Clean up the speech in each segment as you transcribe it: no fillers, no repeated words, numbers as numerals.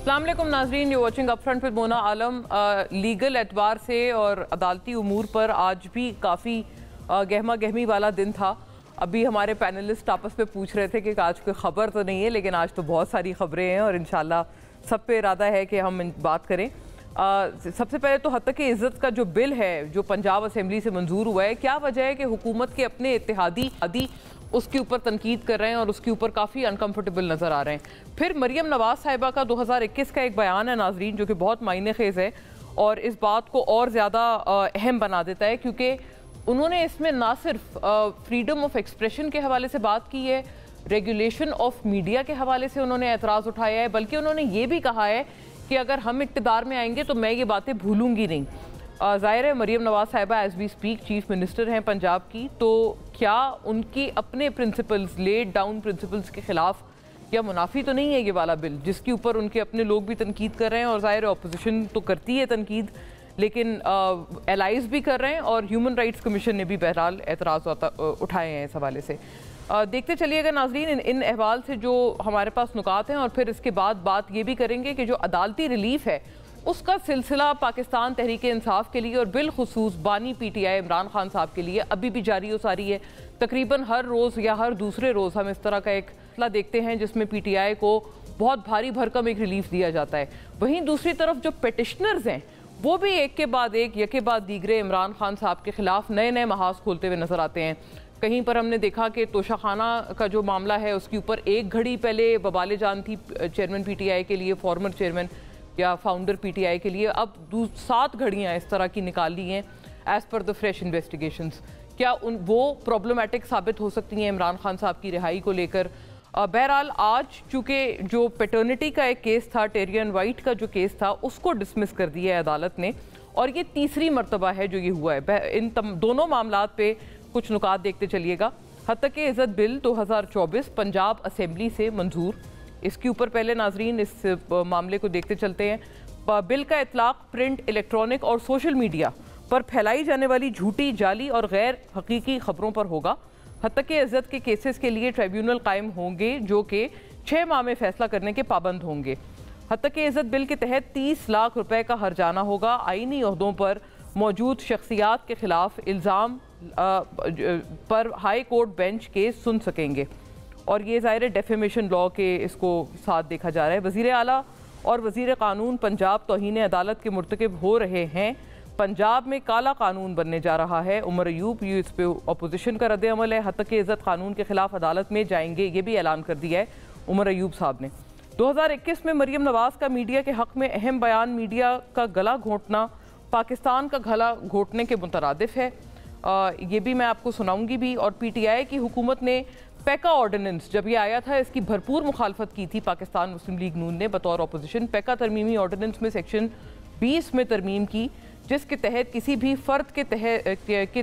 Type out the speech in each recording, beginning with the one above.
अस्सलाम वालेकुम नाजरीन, you watching upfront with Mona Alam. Legal एतबार से और अदालती उमूर पर आज भी काफ़ी गहमा गहमी वाला दिन था। अभी हमारे पैनलिस्ट आपस में पूछ रहे थे कि आज कोई ख़बर तो नहीं है, लेकिन आज तो बहुत सारी ख़बरें हैं और इंशाल्लाह सब पे इरादा है कि हम बात करें। सबसे पहले तो हद तक इज़्ज़त का जो बिल है जो पंजाब असम्बली से मंजूर हुआ है, क्या वजह है कि हुकूमत के अपने इत्तेहादी उसके ऊपर तनकीद कर रहे हैं और उसके ऊपर काफ़ी अनकम्फर्टेबल नज़र आ रहे हैं। फिर मरियम नवाज साहिबा का 2021 का एक बयान है नाजरीन, जो कि बहुत मायने खेज़ है और इस बात को और ज़्यादा अहम बना देता है, क्योंकि उन्होंने इसमें ना सिर्फ फ्रीडम ऑफ एक्सप्रेशन के हवाले से बात की है, रेगुलेशन ऑफ मीडिया के हवाले से उन्होंने एतराज़ उठाया है, बल्कि उन्होंने ये भी कहा है कि अगर हम इक़्तिदार में आएंगे तो मैं ये बातें भूलूंगी नहीं। ज़ाहिर है मरियम नवाज साहिबा as we speak chief minister हैं पंजाब की, तो क्या उनकी अपने प्रिंसिपल्स, लेड डाउन प्रिंसिपल्स के ख़िलाफ़ या मुनाफी तो नहीं है ये वाला बिल, जिसके ऊपर उनके अपने लोग भी तनकीद कर रहे हैं और ज़ाहिर है अपोजिशन तो करती है तनकीद, लेकिन एलाइज भी कर रहे हैं और ह्यूमन राइट्स कमीशन ने भी बहरहाल एतराज़ उठाए हैं इस हवाले से। देखते चलिएगा नाजरीन इन अहवाल से जो हमारे पास नुकात हैं, और फिर इसके बाद बात ये भी करेंगे कि जो अदालती रिलीफ है उसका सिलसिला पाकिस्तान तहरीक इंसाफ के लिए और बिलखुसूस बानी PTI इमरान खान साहब के लिए अभी भी जारी हो सारी है। तकरीबन हर रोज़ या हर दूसरे रोज़ हम इस तरह का एक मसला देखते हैं जिसमें PTI को बहुत भारी भरकम एक रिलीफ दिया जाता है। वहीं दूसरी तरफ जो पेटिशनर्स हैं वो भी एक के बाद एक, यके बाद दीगरे इमरान खान साहब के खिलाफ नए नए महाज खोलते हुए नजर आते हैं। कहीं पर हमने देखा कि तोशाखाना का जो मामला है उसके ऊपर एक घड़ी पहले बबाले जान थी चेयरमैन PTI के लिए, फॉर्मर चेयरमैन या फाउंडर PTI के लिए, अब 7 घड़ियाँ इस तरह की निकाल ली हैं as per the fresh investigations. क्या वो प्रॉब्लमेटिक साबित हो सकती हैं इमरान खान साहब की रिहाई को लेकर? बहरहाल आज चूँकि जो पैटर्निटी का एक केस था, टेरियन वाइट का जो केस था, उसको डिसमिस कर दिया है अदालत ने, और ये तीसरी मरतबा है जो ये हुआ है। इन दोनों मामलात पे कुछ नुकात देखते चलिएगा। हद तक इज़्ज़त बिल 2024 पंजाब असम्बली से मंजूर, इसके ऊपर पहले नाजरीन इस मामले को देखते चलते हैं। बिल का इतलाक प्रिंट, इलेक्ट्रॉनिक और सोशल मीडिया पर फैलाई जाने वाली झूठी, जाली और गैर हकीकी खबरों पर होगा। हद तक इज़्ज़त के केसेस के लिए ट्रिब्यूनल कायम होंगे जो कि 6 माह में फैसला करने के पाबंद होंगे। हद तक इज़्ज़त बिल के तहत 30 लाख रुपए का हर्जाना होगा। आईनी ओहदों पर मौजूद शख्सियात के खिलाफ इल्ज़ाम पर हाई कोर्ट बेंच केस सुन सकेंगे, और ये ज़ाहिर डेफेमेशन लॉ के इसको साथ देखा जा रहा है। वज़ीर आला और वज़ीर क़ानून पंजाब तौहीन अदालत के मुर्तकिब हो रहे हैं। पंजाब में काला कानून बनने जा रहा है। उमर अयूब, ये इस पर अपोजिशन का रद्द अमल है। हद तक इज़्ज़त कानून के खिलाफ अदालत में जाएंगे, ये भी ऐलान कर दिया है उमर अयूब साहब ने। 2021 में मरियम नवाज का मीडिया के हक़ में अहम बयान, मीडिया का गला घोंटना पाकिस्तान का गला घोंटने के मुतरादिफ है। ये भी मैं आपको सुनाऊंगी भी। और PTI की हुकूमत ने पैका ऑर्डिनेंस, जब ये आया था इसकी भरपूर मुखालफत की थी पाकिस्तान मुस्लिम लीग नून ने बतौर अपोजिशन। पैका तरमीमी ऑर्डिनेंस में सेक्शन 20 में तरमीम की, जिसके तहत किसी भी फ़र्द के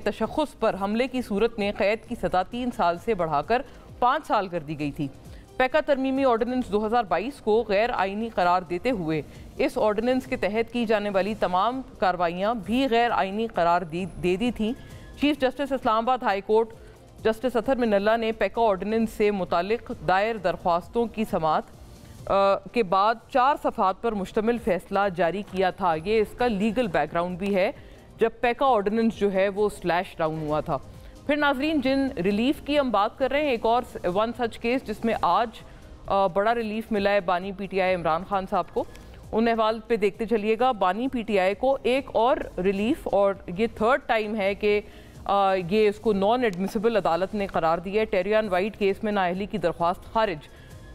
तशख़्ख़ुस पर हमले की सूरत में क़ैद की सज़ा 3 साल से बढ़ाकर 5 साल कर दी गई थी। पैका तरमीमी ऑर्डिनेंस 2022 को गैर आइनी करार देते हुए इस ऑर्डिनेंस के तहत की जाने वाली तमाम कार्रवाइयाँ भी गैर आइनी करार दे दी थी। Chief justice Islamabad high court justice Athar Minallah ने पैका ऑर्डिनेंस से मुतालिक दायर दरख्वास्तों की समाअत के बाद 4 सफ़हात पर मुश्तमिल फ़ैसला जारी किया था। ये इसका लीगल बैकग्राउंड भी है जब पैका ऑर्डिनेंस जो है वो स्लैश डाउन हुआ था। फिर नाजरीन जिन रिलीफ की हम बात कर रहे हैं, एक और वन सच केस जिसमें आज बड़ा रिलीफ मिला है बानी PTI इमरान खान साहब को, उन अहवाल पे देखते चलिएगा। बानी PTI को एक और रिलीफ, और ये 3rd टाइम है कि ये इसको नॉन एडमिसिबल अदालत ने करार दिया है। टेरियन वाइट केस में नाअहली की दरख्वास्त खारिज।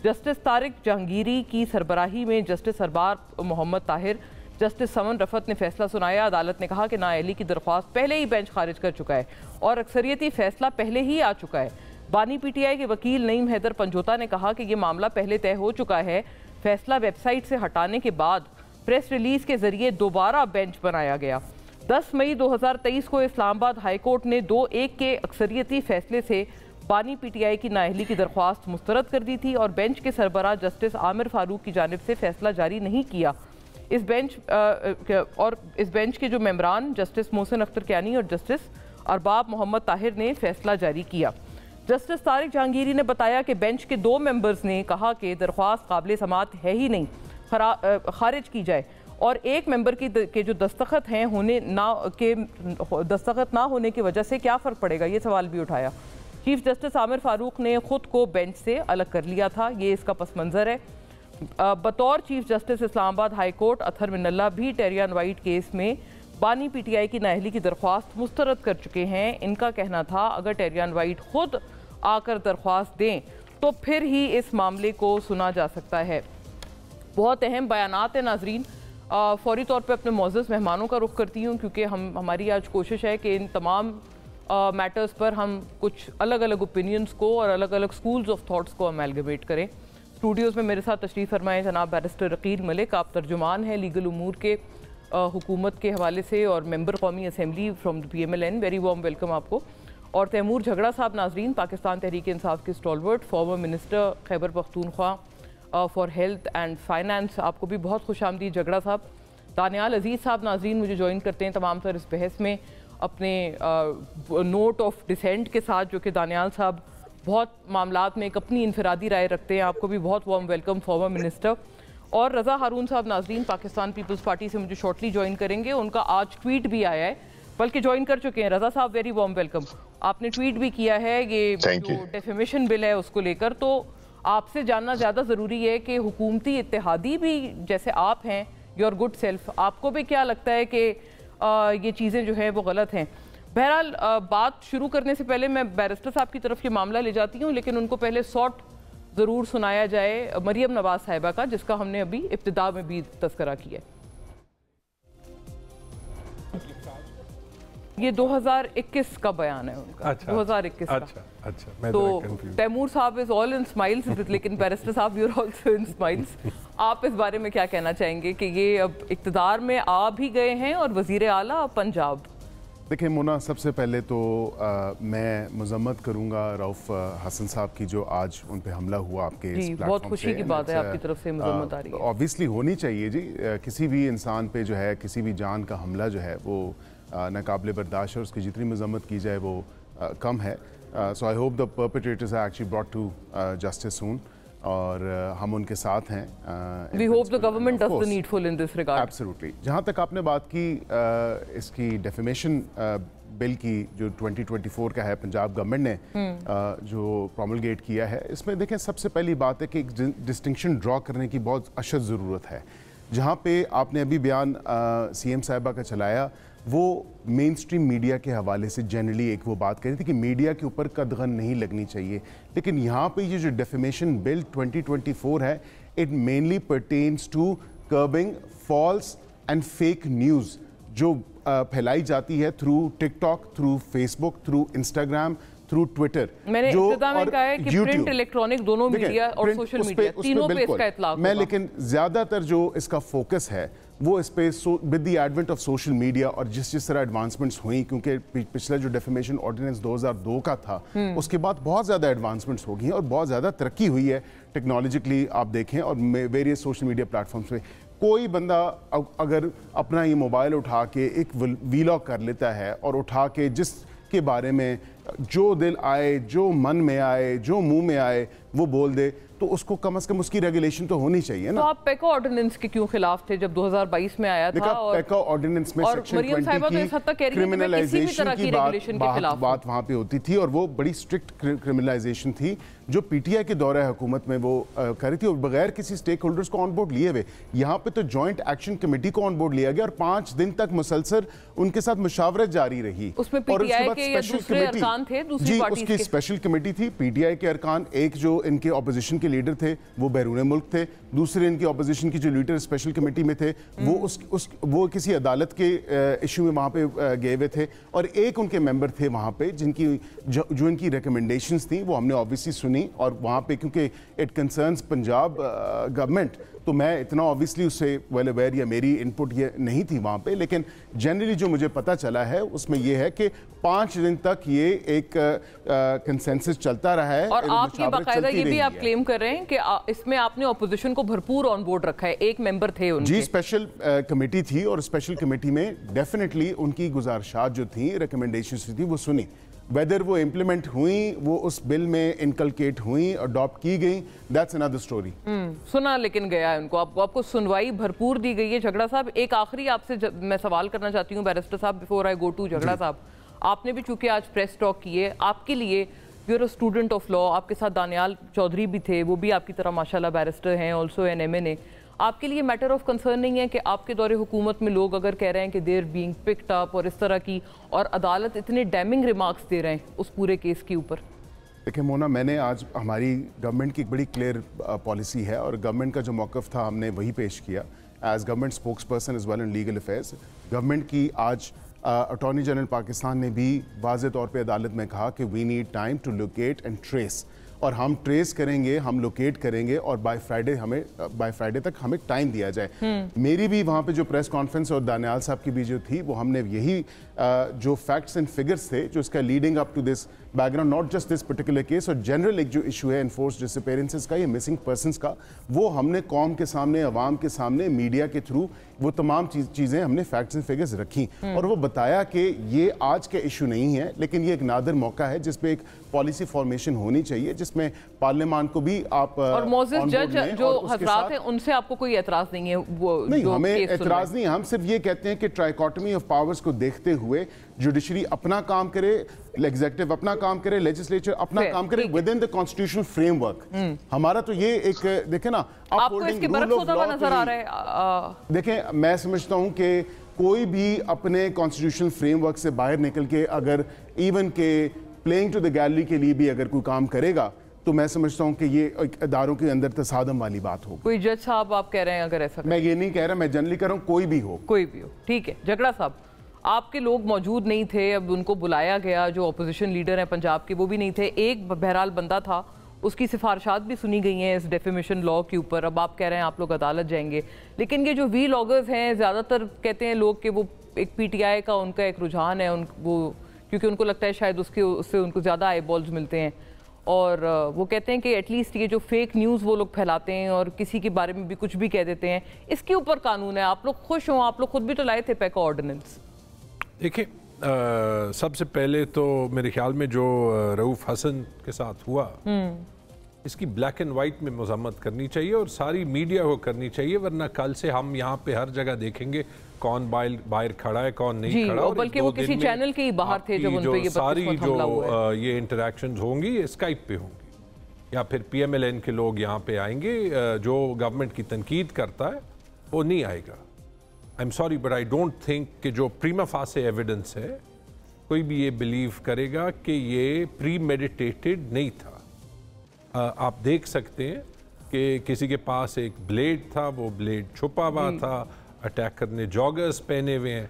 जस्टिस तारिक जहांगीरी की सरबराही में जस्टिस सरबार मोहम्मद ताहिर, जस्टिस समन रफत ने फैसला सुनाया। अदालत ने कहा कि नाअहली की दरख्वास्त पहले ही बेंच खारिज कर चुका है और अक्सरियती फैसला पहले ही आ चुका है। बानी PTI के वकील नईम हैदर पंजोता ने कहा कि ये मामला पहले तय हो चुका है। फैसला वेबसाइट से हटाने के बाद प्रेस रिलीज के जरिए दोबारा बेंच बनाया गया। 10 मई 2023 को इस्लामाबाद हाई कोर्ट ने 2-1 के अक्सरियती फैसले से बानी PTI की नाअहली की दरख्वास्त मुस्तरद कर दी थी और बेंच के सरबराह जस्टिस आमिर फारूक की जानिब से फैसला जारी नहीं किया। इस बेंच के जो मेंबरान जस्टिस मोहसिन अख्तर कियानी और जस्टिस अरबाब मोहम्मद ताहिर ने फैसला जारी किया। जस्टिस तारिक जहांगीरी ने बताया कि बेंच के 2 मेंबर्स ने कहा कि दरख्वास्त काबिल समाअत है ही नहीं। खारिज की जाए और एक मेंबर के जो दस्तखत हैं दस्तखत ना होने की वजह से क्या फ़र्क पड़ेगा, ये सवाल भी उठाया। चीफ जस्टिस आमिर फारूक ने ख़ुद को बेंच से अलग कर लिया था, ये इसका पस मंज़र है। बतौर chief justice Islamabad high court Athar Minallah भी टेरियन वाइट केस में बानी पीटीआई की नाअहली की दरख्वास्त मुस्तरद कर चुके हैं। इनका कहना था अगर टेरियन वाइट खुद आकर दरख्वास्त दें तो फिर ही इस मामले को सुना जा सकता है। बहुत अहम बयानात हैं नाजरीन। फौरी तौर पे अपने मौजूद मेहमानों का रुख करती हूँ क्योंकि हमारी आज कोशिश है कि इन तमाम मैटर्स पर हम कुछ अलग अलग ओपिनियंस को और अलग अलग स्कूल्स ऑफ थॉट्स को अमेलगमेट करें। स्टूडियोज़ में मेरे साथ तशरीफ़ फरमाएँ जनाब बैरिस्टर रकील मलिक, आप तर्जुमान हैं लीगल उमूर के हुकूमत के हवाले से और मेंबर कौमी assembly from the PMLN, very warm welcome आपको। और तैमूर झगड़ा साहब नाजरीन, पाकिस्तान तहरीक इंसाफ के stalwart, former minister Khyber Pakhtunkhwa for health and finance, आपको भी बहुत खुश आमदीद झगड़ा साहब। दानियाल अजीज़ साहब नाजरीन मुझे ज्वाइन करते हैं तमाम तर इस बहस में अपने नोट ऑफ डिसेंट के साथ, जो कि दानियाल साहब बहुत मामलात में एक अपनी इनफरादी राय रखते हैं। आपको भी बहुत वार्म वेलकम फॉर्मर मिनिस्टर। और रज़ा हारून साहब नाजरीन पाकिस्तान पीपल्स पार्टी से मुझे शॉर्टली ज्वाइन करेंगे, उनका आज ट्वीट भी आया है, बल्कि ज्वाइन कर चुके हैं। रज़ा साहब वेरी वार्म वेलकम। आपने ट्वीट भी किया है ये जो डेफेमेशन बिल है उसको लेकर, तो आपसे जानना ज़्यादा ज़रूरी है कि हुकूमती इत्तेहादी भी जैसे आप हैं, योर गुड सेल्फ, आपको भी क्या लगता है कि ये चीज़ें जो हैं वो गलत हैं। बहरहाल बात शुरू करने से पहले मैं बैरिस्टर साहब की तरफ ये मामला ले जाती हूँ, लेकिन उनको पहले शॉर्ट ज़रूर सुनाया जाए मरियम नवाज साहिबा का, जिसका हमने अभी इब्तिदा में भी तस्करा किया। ये 2021 का बयान है उनका। अच्छा, 2021 का। अच्छा, तो तैमूर साहब इज ऑल इन स्माइल्स, लेकिन बैरिस्टर साहब you are also in smiles. आप इस बारे में क्या कहना चाहेंगे कि ये अब इक़्तिदार में आ भी गए हैं और वज़ीर आला पंजाब? देखिए मोना, सबसे पहले तो मैं मजम्मत करूंगा रऊफ हसन साहब की जो आज उन पे हमला हुआ आपके इस प्लेटफॉर्म बहुत खुशी की बात है आपकी तरफ से मजम्मत आ रही है। ऑब्वियसली होनी चाहिए जी, किसी भी इंसान पे जो है किसी भी जान का हमला जो है वो नाकाबिले बर्दाश्त है, उसकी जितनी मजम्मत की जाए वो कम है। So I hope the perpetrators are actually brought to justice soon और हम उनके साथ हैं। We hope the government does the needful in this regard. Absolutely. जहाँ तक आपने बात की इसकी डेफेमेशन बिल की जो 2024 का है, पंजाब गवर्नमेंट ने जो प्रोमलगेट किया है, इसमें देखें सबसे पहली बात है कि एक डिस्टिंक्शन ड्रॉ करने की बहुत अशद ज़रूरत है। जहाँ पे आपने अभी बयान CM साहिबा का चलाया, वो मेन स्ट्रीम मीडिया के हवाले से जनरली एक वो बात कही थी कि मीडिया के ऊपर कदगन नहीं लगनी चाहिए, लेकिन यहाँ पे ये जो डेफेमेशन बिल 2024 है, it mainly pertains to curbing false and fake news जो फैलाई जाती है through TikTok, through Facebook, through Instagram, through Twitter. मैंने इब्तिदा में कहा है कि प्रिंट, इलेक्ट्रॉनिक दोनों मीडिया और सोशल मीडिया तीनों पे इसका इतलाक होगा। लेकिन ज़्यादातर जो इसका फोकस है वो इस पे with the advent of social media और जिस तरह एडवांसमेंट्स हुई, क्योंकि पिछला जो डेफेमेशन ऑर्डिनेंस 2002 का था उसके बाद बहुत ज़्यादा एडवांसमेंट्स हो गई हैं और बहुत ज़्यादा तरक्की हुई है टेक्नोलॉजिकली, आप देखें, और वेरियस सोशल मीडिया प्लेटफॉर्म्स पे कोई बंदा अगर अपना ये मोबाइल उठा के एक वीलॉग कर लेता है और उठा के जिस के बारे में जो दिल आए, जो मन में आए, जो मुंह में आए वो बोल दे, तो उसको कम से कम उसकी रेगुलेशन तो होनी चाहिए ना। तो आप पेका ऑर्डिनेंस के क्यों खिलाफ थे जब 2022 में आया था? और पेका ऑर्डिनेंस में सेक्शन 20 की क्रिमिनलाइजेशन की बात वहाँ पे होती थी और वो बड़ी स्ट्रिक्ट क्रिमिनलाइजेशन थी जो पीटीआई के दौरे हुकूमत में वो कर रही थी और बगैर किसी स्टेक होल्डर्स को ऑन बोर्ड लिए हुए। यहाँ पे तो जॉइंट एक्शन कमेटी को ऑन बोर्ड लिया गया और 5 दिन तक मुसलसल उनके साथ मुशावरत जारी रही। उसमें पीटीआई के या दूसरे अरकान थे दूसरी पार्टी के? उसकी स्पेशल कमेटी थी, पीटीआई के अरकान, एक जो इनके ऑपोजिशन के लीडर थे वो बैरून मुल्क थे, दूसरे इनकी ऑपोजिशन की जो लीडर स्पेशल कमेटी में थे वो किसी अदालत के इशू में वहाँ पे गए हुए थे और एक उनके मेंबर थे वहाँ पे जिनकी जो इनकी रिकमेंडेशंस थी वो हमने ऑब्वियसली सुनी और वहाँ पे क्योंकि इट कंसर्न्स पंजाब गवर्नमेंट तो मैं इतना ऑब्वियसली उससे वेल अवेयर या मेरी इनपुट ये नहीं थी वहाँ पे, लेकिन जनरली जो मुझे पता चला है उसमें ये है कि 5 दिन तक ये एक कंसेंसस चलता रहा है। और आप ये बाकायदा ये भी आप क्लेम कर रहे हैं कि इसमें आपने ऑपोजिशन को भरपूर ऑन बोर्ड रखा है, एक मेंबर थे उनके? जी, स्पेशल कमेटी थी और स्पेशल कमेटी में डेफिनेटली उनकी गुजारिशात जो थी, रिकमेंडेशंस थी वो सुनी। वेदर वो इम्प्लीमेंट हुई, वो उस बिल में इनकलकेट हुई, अडॉप्ट की गई, दैट्स अनदर स्टोरी। सुना लेकिन गया है उनको, आपको सुनवाई भरपूर दी गई है। झगड़ा साहब, एक आखिरी आपसे मैं सवाल करना चाहती हूँ बैरिस्टर साहब, बिफोर आई गो टू झगड़ा साहब, आपने भी चूंकि आज प्रेस टॉक की है, आपके लिए you are a student of law, आपके साथ दानियाल चौधरी भी थे, वो भी आपकी तरह माशाल्लाह बैरिस्टर हैं, ऑल्सो एन MNA, आपके लिए मैटर ऑफ कंसर्न नहीं है कि आपके दौरे हुकूमत में लोग अगर कह रहे हैं कि देर बीइंग पिक्ड अप और इस तरह की, और अदालत इतने डैमिंग रिमार्क्स दे रहे हैं उस पूरे केस के ऊपर? देखिए मोना, मैंने आज हमारी गवर्नमेंट की एक बड़ी क्लियर पॉलिसी है और गवर्नमेंट का जो मौक़िफ़ था हमने वही पेश किया as government spokesperson as well in legal affairs. Government की आज अटॉर्नी जनरल पाकिस्तान ने भी वाज़े तौर पे अदालत में कहा कि we need time to locate and trace, और हम ट्रेस करेंगे, हम लोकेट करेंगे और बाय फ्राइडे तक हमें टाइम दिया जाए। मेरी भी वहाँ पे जो प्रेस कॉन्फ्रेंस और दानियाल साहब की भी जो थी, वो हमने यही जो फैक्ट्स एंड फिगर्स थे जो इसका leading up to this background, not just this particular case, और जनरल एक जो इशू है एनफोर्स डिसअपीयरेंसेस का या मिसिंग पर्सनस का, वो हमने कौम के सामने, अवाम के सामने, मीडिया के थ्रू वो तमाम चीज़ें हमने फैक्ट्स एंड फिगर्स रखी और वो बताया कि ये आज के इशू नहीं है, लेकिन ये एक नादर मौका है जिस पे एक पॉलिसी फॉर्मेशन होनी चाहिए, जिसमें पार्लियामान को भी आप और मोज़िज़ जज जो हज़रात हैं उनसे आपको कोई एतराज़ नहीं है? वो नहीं, हमें एतराज़ नहीं, हम सिर्फ ये कहते हैं कि ट्राइकोटमी ऑफ पावर्स को देखते हुए जुडिशरी अपना काम करे, एग्जीक्यूटिव अपना काम करे, लेजिस्लेचर अपना काम करे with in the constitutional framework. हमारा तो ये एक देखें ना, आपको इसके बरक्स होता हुआ नजर आ रहा है? देखें, मैं समझता हूं कि कोई भी अपने कॉन्स्टिट्यूशनल फ्रेमवर्क से बाहर निकल के अगर इवन के प्लेइंग टू द गैलरी के लिए भी अगर कोई काम करेगा, तो मैं समझता हूं कि ये इदारों के अंदर तसादम वाली बात हो। कोई जज साहब आप कह रहे हैं अगर ऐसा? मैं ये नहीं कह रहा, मैं जनरली कह रहा हूं कोई भी हो। ठीक है। झगड़ा साहब, आपके लोग मौजूद नहीं थे, अब उनको बुलाया गया, जो अपोजिशन लीडर हैं पंजाब के वो भी नहीं थे, एक बहरहाल बंदा था, उसकी सिफारिशात भी सुनी गई हैं इस डेफेमेशन लॉ के ऊपर। अब आप कह रहे हैं आप लोग अदालत जाएंगे, लेकिन ये जो वी लॉगर्स हैं, ज़्यादातर कहते हैं लोग कि वो एक PTI का उनका एक रुझान है, वो क्योंकि उनको लगता है शायद उससे उनको ज़्यादा आई बॉल्स मिलते हैं, और वो कहते हैं कि एटलीस्ट ये जो फेक न्यूज़ वो लोग फैलाते हैं और किसी के बारे में भी कुछ भी कह देते हैं, इसके ऊपर कानून है। आप लोग खुश हों? आप लोग खुद भी तो लाए थे पैका ऑर्डिनेंस। देखिए, सबसे पहले तो मेरे ख्याल में जो रऊफ़ हसन के साथ हुआ, इसकी ब्लैक एंड वाइट में मज़म्मत करनी चाहिए और सारी मीडिया को करनी चाहिए, वरना कल से हम यहाँ पे हर जगह देखेंगे कौन बाहर खड़ा है, कौन नहीं खड़ा। और बल्कि वो किसी चैनल के ही बाहर थे जब उन पे ये सारी जो ये इंटरेक्शंस होंगी ये स्काइप पे होंगी, या फिर PMLN के लोग यहाँ पे आएंगे। जो गवर्नमेंट की तनकीद करता है वो नहीं आएगा। I am sorry but I don't think कि जो प्रीमा फासे एविडेंस है, कोई भी ये बिलीव करेगा कि ये प्री मेडिटेटेड नहीं था। आप देख सकते हैं कि किसी के पास एक ब्लेड था, वो ब्लेड छुपा हुआ था, अटैकर ने जॉगर्स पहने हुए हैं,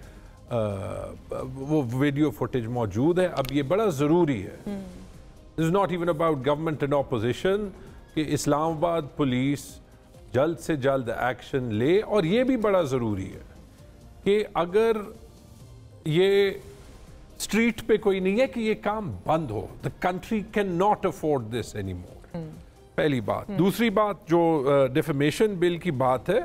वो वीडियो फुटेज मौजूद है। अब ये बड़ा ज़रूरी है, this is not even about government and opposition, कि इस्लामाबाद पुलिस जल्द से जल्द एक्शन ले। और ये भी बड़ा ज़रूरी है कि अगर ये स्ट्रीट पे कोई नहीं है कि ये काम बंद हो, the country can not afford this any more. पहली बात। दूसरी बात, जो डिफेमेशन बिल की बात है,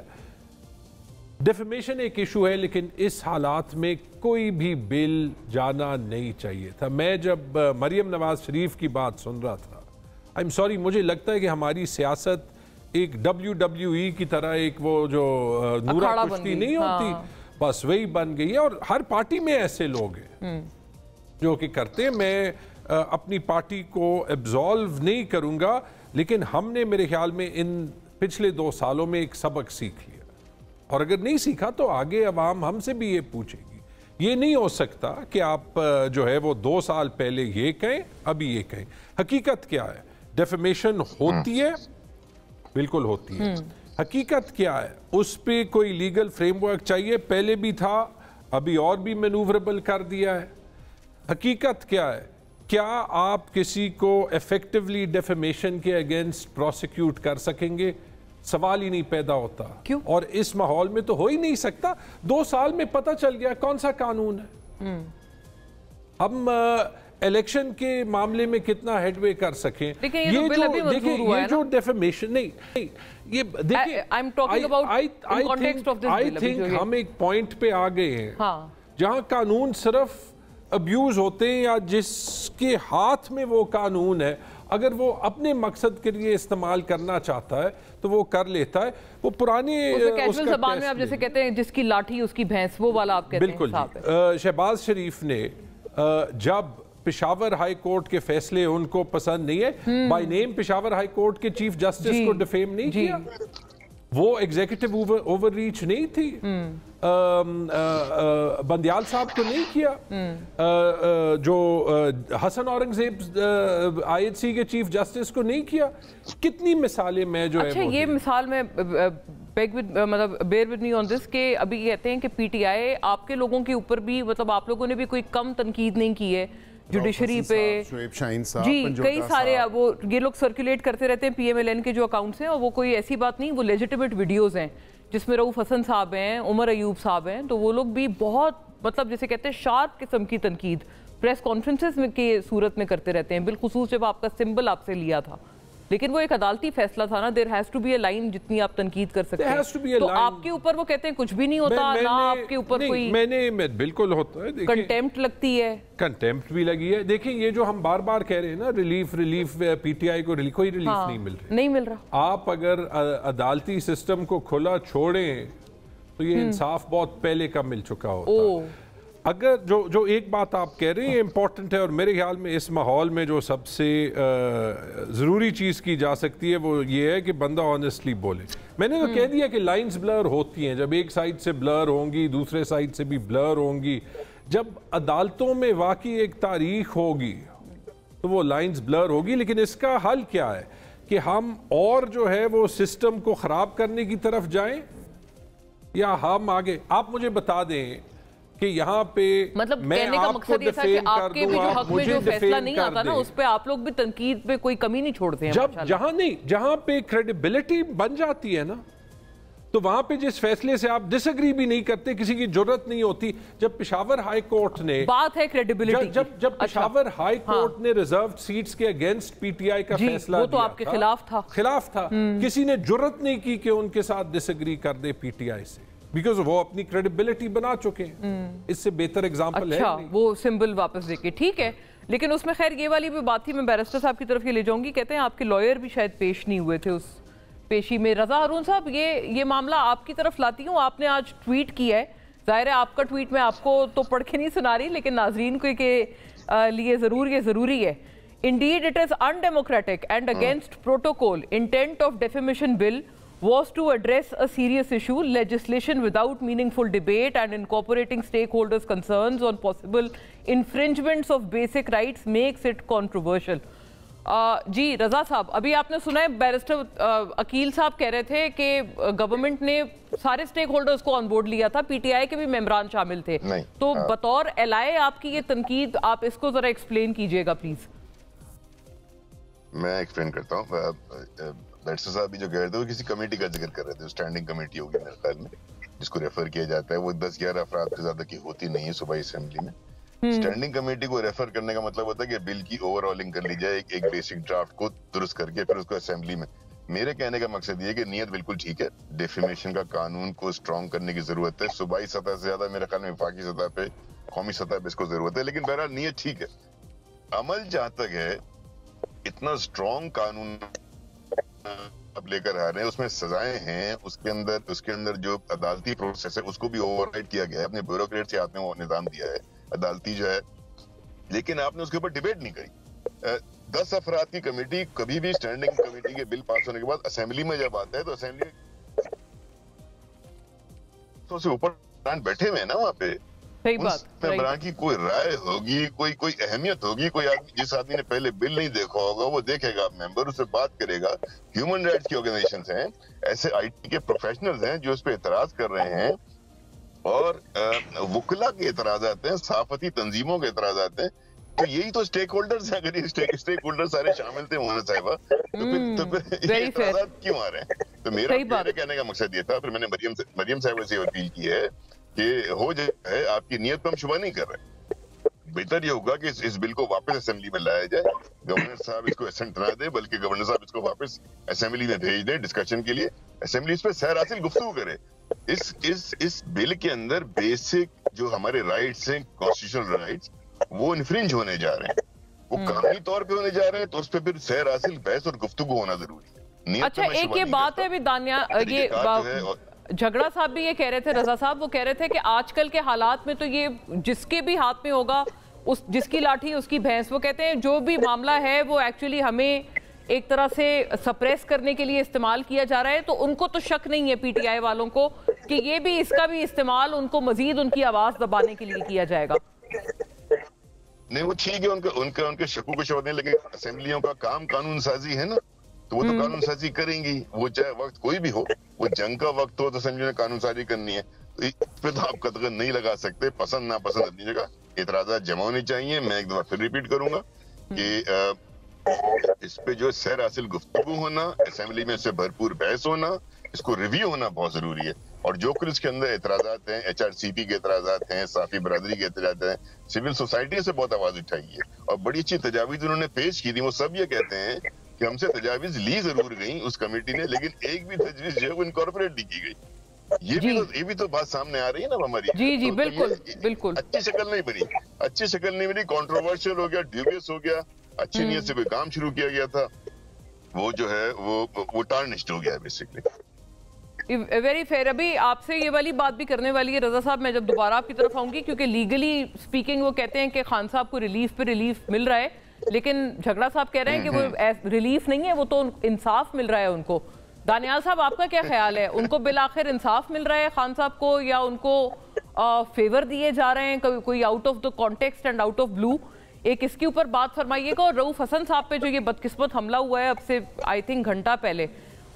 डिफेमेशन एक इशू है, लेकिन इस हालात में कोई भी बिल जाना नहीं चाहिए था। मैं जब मरियम नवाज शरीफ की बात सुन रहा था, आई एम सॉरी, मुझे लगता है कि हमारी सियासत एक WWE की तरह, एक वो जो नूरा कुश्ती नहीं होती, बस वही बन गई है। और हर पार्टी में ऐसे लोग हैं जो कि करते हैं। मैं अपनी पार्टी को एब्जॉल्व नहीं करूंगा, लेकिन हमने मेरे ख्याल में इन पिछले 2 सालों में एक सबक सीख लिया, और अगर नहीं सीखा तो आगे अवाम हमसे भी ये पूछेगी। ये नहीं हो सकता कि आप जो है वो 2 साल पहले ये कहें, अभी ये कहें। हकीकत क्या है? डेफेमेशन होती है, बिल्कुल होती है। हकीकत क्या है? उस पे कोई लीगल फ्रेमवर्क चाहिए, पहले भी था, अभी और भी मैनूवरेबल कर दिया है। हकीकत क्या है? क्या आप किसी को इफेक्टिवली डेफेमेशन के अगेंस्ट प्रोसिक्यूट कर सकेंगे? सवाल ही नहीं पैदा होता। क्यों? और इस माहौल में तो हो ही नहीं सकता। 2 साल में पता चल गया कौन सा कानून है। हम इलेक्शन के मामले में कितना हेडवे कर सकें। ये जो डेफेमेशन नहीं, ये देखिए, आई थिंक हम एक पॉइंट पे आ गए हैं जहां कानून सिर्फ अब्यूज होते हैं या जिसके हाथ में वो कानून है, अगर वो अपने मकसद के लिए इस्तेमाल करना चाहता है तो वो कर लेता है। वो पुराने कैजुअल ज़बान में आप जैसे कहते हैं जिसकी लाठी उसकी भैंस, वो वाला आप कहते हैं। बिल्कुल। शहबाज शरीफ ने जब पेशावर हाई कोर्ट के फैसले उनको पसंद नहीं है, by name Peshawar high court के चीफ जस्टिस को डिफेम नहीं किया, वो एग्जीक्यूटिव ओवररीच नहीं थी, बंदियाल साहब को नहीं किया, जो हसन औरंगजेब आईएचसी के चीफ जस्टिस को नहीं किया। कितनी मिसालें मैं जो अच्छा, ये मिसाल में bear with me on this के अभी कहते हैं कि पीटीआई आपके लोगों के ऊपर भी, मतलब आप लोगों ने भी कोई कम तनकीद नहीं की है जुडिशरी पे। शोएब शाहीन साहब, जी, कई सारे वो ये लोग सर्कुलेट करते रहते हैं पीएमएलएन के जो अकाउंट्स हैं, और वो कोई ऐसी बात नहीं, वो लेजिटिमेट वीडियोस हैं जिसमें रऊफ हसन साहब हैं, उमर अयूब साहब हैं, तो वो लोग भी बहुत मतलब जैसे कहते हैं शार्प किस्म की तनकीद प्रेस कॉन्फ्रेंसेस में के सूरत में करते रहते हैं, बिलखुसूस जब आपका सिंबल आपसे लिया था। लेकिन वो एक अदालती फैसला था ना, there has to be a line जितनी आप तनकीद कर सकते हैं। तो आपके ऊपर वो कहते हैं कुछ भी नहीं होता, ना आपके ऊपर कोई मैंने बिल्कुल होता है, कंटेम्प्ट लगती है, कंटेम्प्ट भी लगी है। देखिए ये जो हम बार बार कह रहे हैं ना, रिलीफ पीटीआई को कोई रिलीफ नहीं मिल रही, नहीं मिल रहा। आप अगर अदालती सिस्टम को खुला छोड़ें तो ये इंसाफ बहुत पहले का मिल चुका होता। अगर जो एक बात आप कह रहे हैं इंपॉर्टेंट है, और मेरे ख्याल में इस माहौल में जो सबसे ज़रूरी चीज़ की जा सकती है वो ये है कि बंदा ऑनेस्टली बोले। मैंने तो कह दिया कि लाइंस ब्लर होती हैं, जब एक साइड से ब्लर होंगी दूसरे साइड से भी ब्लर होंगी, जब अदालतों में वाकई एक तारीख होगी तो वो लाइंस ब्लर होगी। लेकिन इसका हल क्या है कि हम और जो है वो सिस्टम को ख़राब करने की तरफ जाएं, या हम आगे। आप मुझे बता दें कि यहाँ पे मतलब कहने का मकसद ये था कि आपके भी जो हक में जो फैसला नहीं आता ना, उस पे आप लोग भी तनकीद पे कोई कमी नहीं छोड़ते हैं। जहां पे क्रेडिबिलिटी बन जाती है ना, तो वहां पे जिस फैसले से आप डिसएग्री भी नहीं करते, किसी की जरूरत नहीं होती। जब पेशावर हाई कोर्ट ने, बात है क्रेडिबिलिटी, जब पेशावर हाई कोर्ट ने रिजर्व सीट्स के अगेंस्ट पीटीआई का फैसला, वो तो आपके खिलाफ था, किसी ने जरूरत नहीं की कि उनके साथ डिसएग्री कर दे पीटीआई से, बिकॉज वो अपनी क्रेडिबिलिटी बना चुके हैं। इससे बेहतर एग्जाम्पल है नहीं। वो सिंबल वापस देके ठीक है, लेकिन उसमें खैर ये वाली भी बात थी, मैं बैरिस्टर साहब की तरफ ये ले जाऊंगी। कहते हैं आपके लॉयर भी शायद पेश नहीं हुए थे उस पेशी में। रजा हारून साहब, ये मामला आपकी तरफ लाती हूँ, आपने आज ट्वीट किया है, जाहिर है आपका ट्वीट मैं आपको तो पढ़ के नहीं सुना रही, लेकिन नाजरीन को के लिए जरूरी है। Indeed, it is undemocratic and against protocol. Intent of defamation bill was to address a serious issue. Legislation without meaningful debate and incorporating stakeholders' concerns on possible infringements of basic rights makes it controversial. जी रजा साहब, अभी आपने सुना है barrister Aqeel साहब कह रहे थे कि गवर्नमेंट ने सारे स्टेक होल्डर्स को ऑन बोर्ड लिया था, पीटीआई के भी मेंबरान शामिल थे। तो बतौर एलआई आपकी ये तनकीद, आप इसको जरा एक्सप्लेन कीजिएगा प्लीज। मैं एक्सप्लेन करता हूँ। बैरिस्टर साहब भी जो कह रहे थे वो किसी कमेटी का जिक्र कर रहे थे, स्टैंडिंग कमेटी होगी मेरे ख्याल में, जिसको रेफर किया जाता है। वो 10-11 अफराद से ज्यादा की होती नहीं है सूबाई असेंबली में। स्टैंडिंग कमेटी को रेफर करने का मतलब होता है कि बिल की ओवरऑलिंग कर ली जाए, एक बेसिक ड्राफ्ट को दुरुस्त करके फिर उसको असेंबली में। मेरे कहने का मकसद ये है कि नीयत बिल्कुल ठीक है, डेफेमेशन का कानून को स्ट्रॉन्ग करने की जरूरत है। सूबाई सतह से ज्यादा मेरे ख्याल में वफाकी सतह पे, कौमी सतह पे इसको जरूरत है। लेकिन बहरहाल नीयत ठीक है। अमल जहां तक है, इतना स्ट्रॉन्ग कानून अब लेकर आ रहे हैं, उसमें सजाएं हैं, उसके अंदर जो अदालती प्रोसेस है उसको भी ओवरराइड किया गया है। अपने ब्यूरोक्रेट से हाथ में वो निजाम दिया है अदालती जो है, लेकिन आपने उसके ऊपर डिबेट नहीं करी। 10 अफराद की कमेटी कभी भी स्टैंडिंग कमेटी के बिल पास होने के बाद असेंबली में जब आता है तो असेंबली तो उससे ऊपर बैठे हुए हैं ना वहाँ पे, मेंबरान की कोई राय होगी, कोई अहमियत होगी। कोई आदमी, जिस आदमी ने पहले बिल नहीं देखा होगा वो देखेगा, मेंबर उससे बात करेगा। ह्यूमन राइट्स की ऑर्गेनाइजेशंस हैं, ऐसे आईटी के प्रोफेशनल्स हैं जो इस पे एतराज कर रहे हैं, और वकला के एतराज आते हैं, सहाफती तंजीमों के एतराज आते हैं। तो यही तो स्टेक होल्डर्स हैं। अगर ये स्टेक होल्डर सारे शामिल थे मोहना साहिबा, तो फिर ये एतराज क्यों आ रहे हैं? तो मेरे कहने का मकसद ये था, फिर मैंने मरियम साहिबा से अपील की है कि हो जाए, आपकी नीयत पर हम शुबा नहीं कर रहे। बेहतर ये होगा कि इस बिल को वापस असेंबली में लाया जाए। गवर्नर साहब इसको एसेंट ना दे, बल्कि गवर्नर साहब इसको वापस असेंबली में भेज दे डिस्कशन के लिए। असेंबली इस पर सैर हासिल गुफ्तगू करे। इस बिल के अंदर बेसिक जो हमारे राइट्स हैं, कॉन्स्टिट्यूशनल राइट्स, وہ انفرنج ہونے جا رہے ہیں, وہ قانونی طور پہ ہونے جا رہے ہیں, تو اس پہ پھر سیر حاصل بحث اور گفتگو ہونا ضروری ہے. اچھا ایک یہ بات ہے ابھی دانیہ, یہ جھگڑا صاحب بھی یہ کہہ رہے تھے, رضا صاحب وہ کہہ رہے تھے کہ آج کل کے حالات میں تو یہ جس کے بھی ہاتھ میں ہوگا جس کی لاٹھی اس کی بھینس, وہ کہتے ہیں جو بھی معاملہ ہے وہ ایکچولی ہمیں ایک طرح سے سپریس کرنے کے لیے استعمال کیا جا رہا ہے. تو ان کو تو شک نہیں ہے پی ٹی آئی والوں کو کہ یہ بھی اس کا بھی استعمال ان کو مزید ان کی آواز دبانے کے لیے کیا جائے گا. نہیں وہ ٹھیک ہے, ان کے شکو کو شبہات نہیں, لیکن اسمبلیوں کا کام قانون سازی ہے نا, تو وہ تو قانون سازی کریں گی, وہ چاہے وقت کوئی بھی ہو, وہ جنگ کا وقت ہو تو اسمبلی نے قانون سازی کرنی ہے, تو اس پہ تو آپ قدغن نہیں لگا سکتے. پسند ناپسند اپنی جگہ, اعتراضات جمع ہونی چاہیے. میں ایک دفعہ پھر ریپیٹ کروں گا کہ اس پہ جو سیر حاصل گفتگو ہونا, اسمبلی میں اس سے بھرپور بحث ہونا, اس کو ریویو ہونا بہت ضروری ہے. اور جو کچھ اس کے اندر اعتراضات ہیں, ایچ آر سی پی کے اعتراضات ہیں, صحافی برادری کے اعتراضات ہیں, سول سوسائٹی سے بہت آواز اٹھائی ہے اور بڑی اچھی تجاویز انہوں نے پیش کی تھی. وہ سب یہ کہتے ہیں کہ ہم سے تجاویز لی ضرور گئیں اس کمیٹی نے, لیکن ایک بھی تجویز جو ہے وہ انکارپوریٹ نہیں کی گئی. یہ بھی تو بات سامنے آ رہی ہے نا ہماری. جی بالکل بالکل اچھی شکل نہیں بنی, اچھی شکل نہیں بنی, کنٹروورشل ہو گیا, ڈیوبیس ہو گیا, اچھی نیت سے کوئی کام شروع کیا گیا تھا, وہ جو ہے وہ ٹارنشڈ ہو گیا ہے بیسیکلی. Very fair. ابھی آپ سے یہ والی بات بھی کرنے والی ہے رضا صاحب, میں جب دوبارہ آپ کی طرف آؤں گی, کیونکہ لیگلی سپیکنگ وہ کہتے ہیں کہ خان صاحب کو ریلیف پہ ریلیف مل رہا ہے, لیکن جھگڑا صاحب کہہ رہے ہیں کہ وہ ریلیف نہیں ہے, وہ تو انصاف مل رہا ہے ان کو. دانیال صاحب آپ کا کیا خیال ہے, ان کو بالآخر انصاف مل رہا ہے خان صاحب کو, یا ان کو فیور دیے جا رہے ہیں کوئی out of the context and out of blue? ایک اس کے اوپر بات فرمائیے گا. اور رؤف حسن صاحب پہ جو یہ بدقسمت حملہ ہوا ہے اب سے آئی تھنک گھنٹہ پہلے,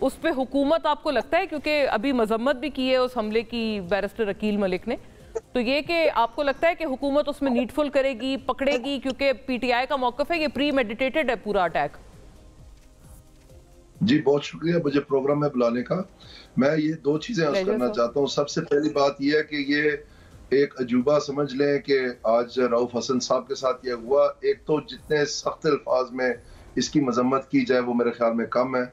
اس پہ حکومت آپ کو لگتا ہے, کیونکہ ابھی مذمت بھی کی ہے اس حملے کی بیرسٹر عقیل ملک نے, تو یہ کہ آپ کو لگتا ہے کہ حکومت اس میں نیڈفل کرے گی, پکڑے گی, کیونکہ پی ٹی آئی کا موقف ہے یہ پری میڈیٹیٹڈ ہے پورا اٹیک؟ جی بہت شکریہ مجھے پروگرام میں بلانے کا. میں یہ دو چیزیں عرض کرنا چاہتا ہوں. سب سے پہلی بات یہ ہے کہ یہ ایک عجوبہ سمجھ لیں کہ آج رؤف حسن صاحب کے ساتھ یہ ہوا. ایک تو جتنے سخت الفاظ میں اس کی مذمت کی جائے وہ میرے خیال میں کم ہے,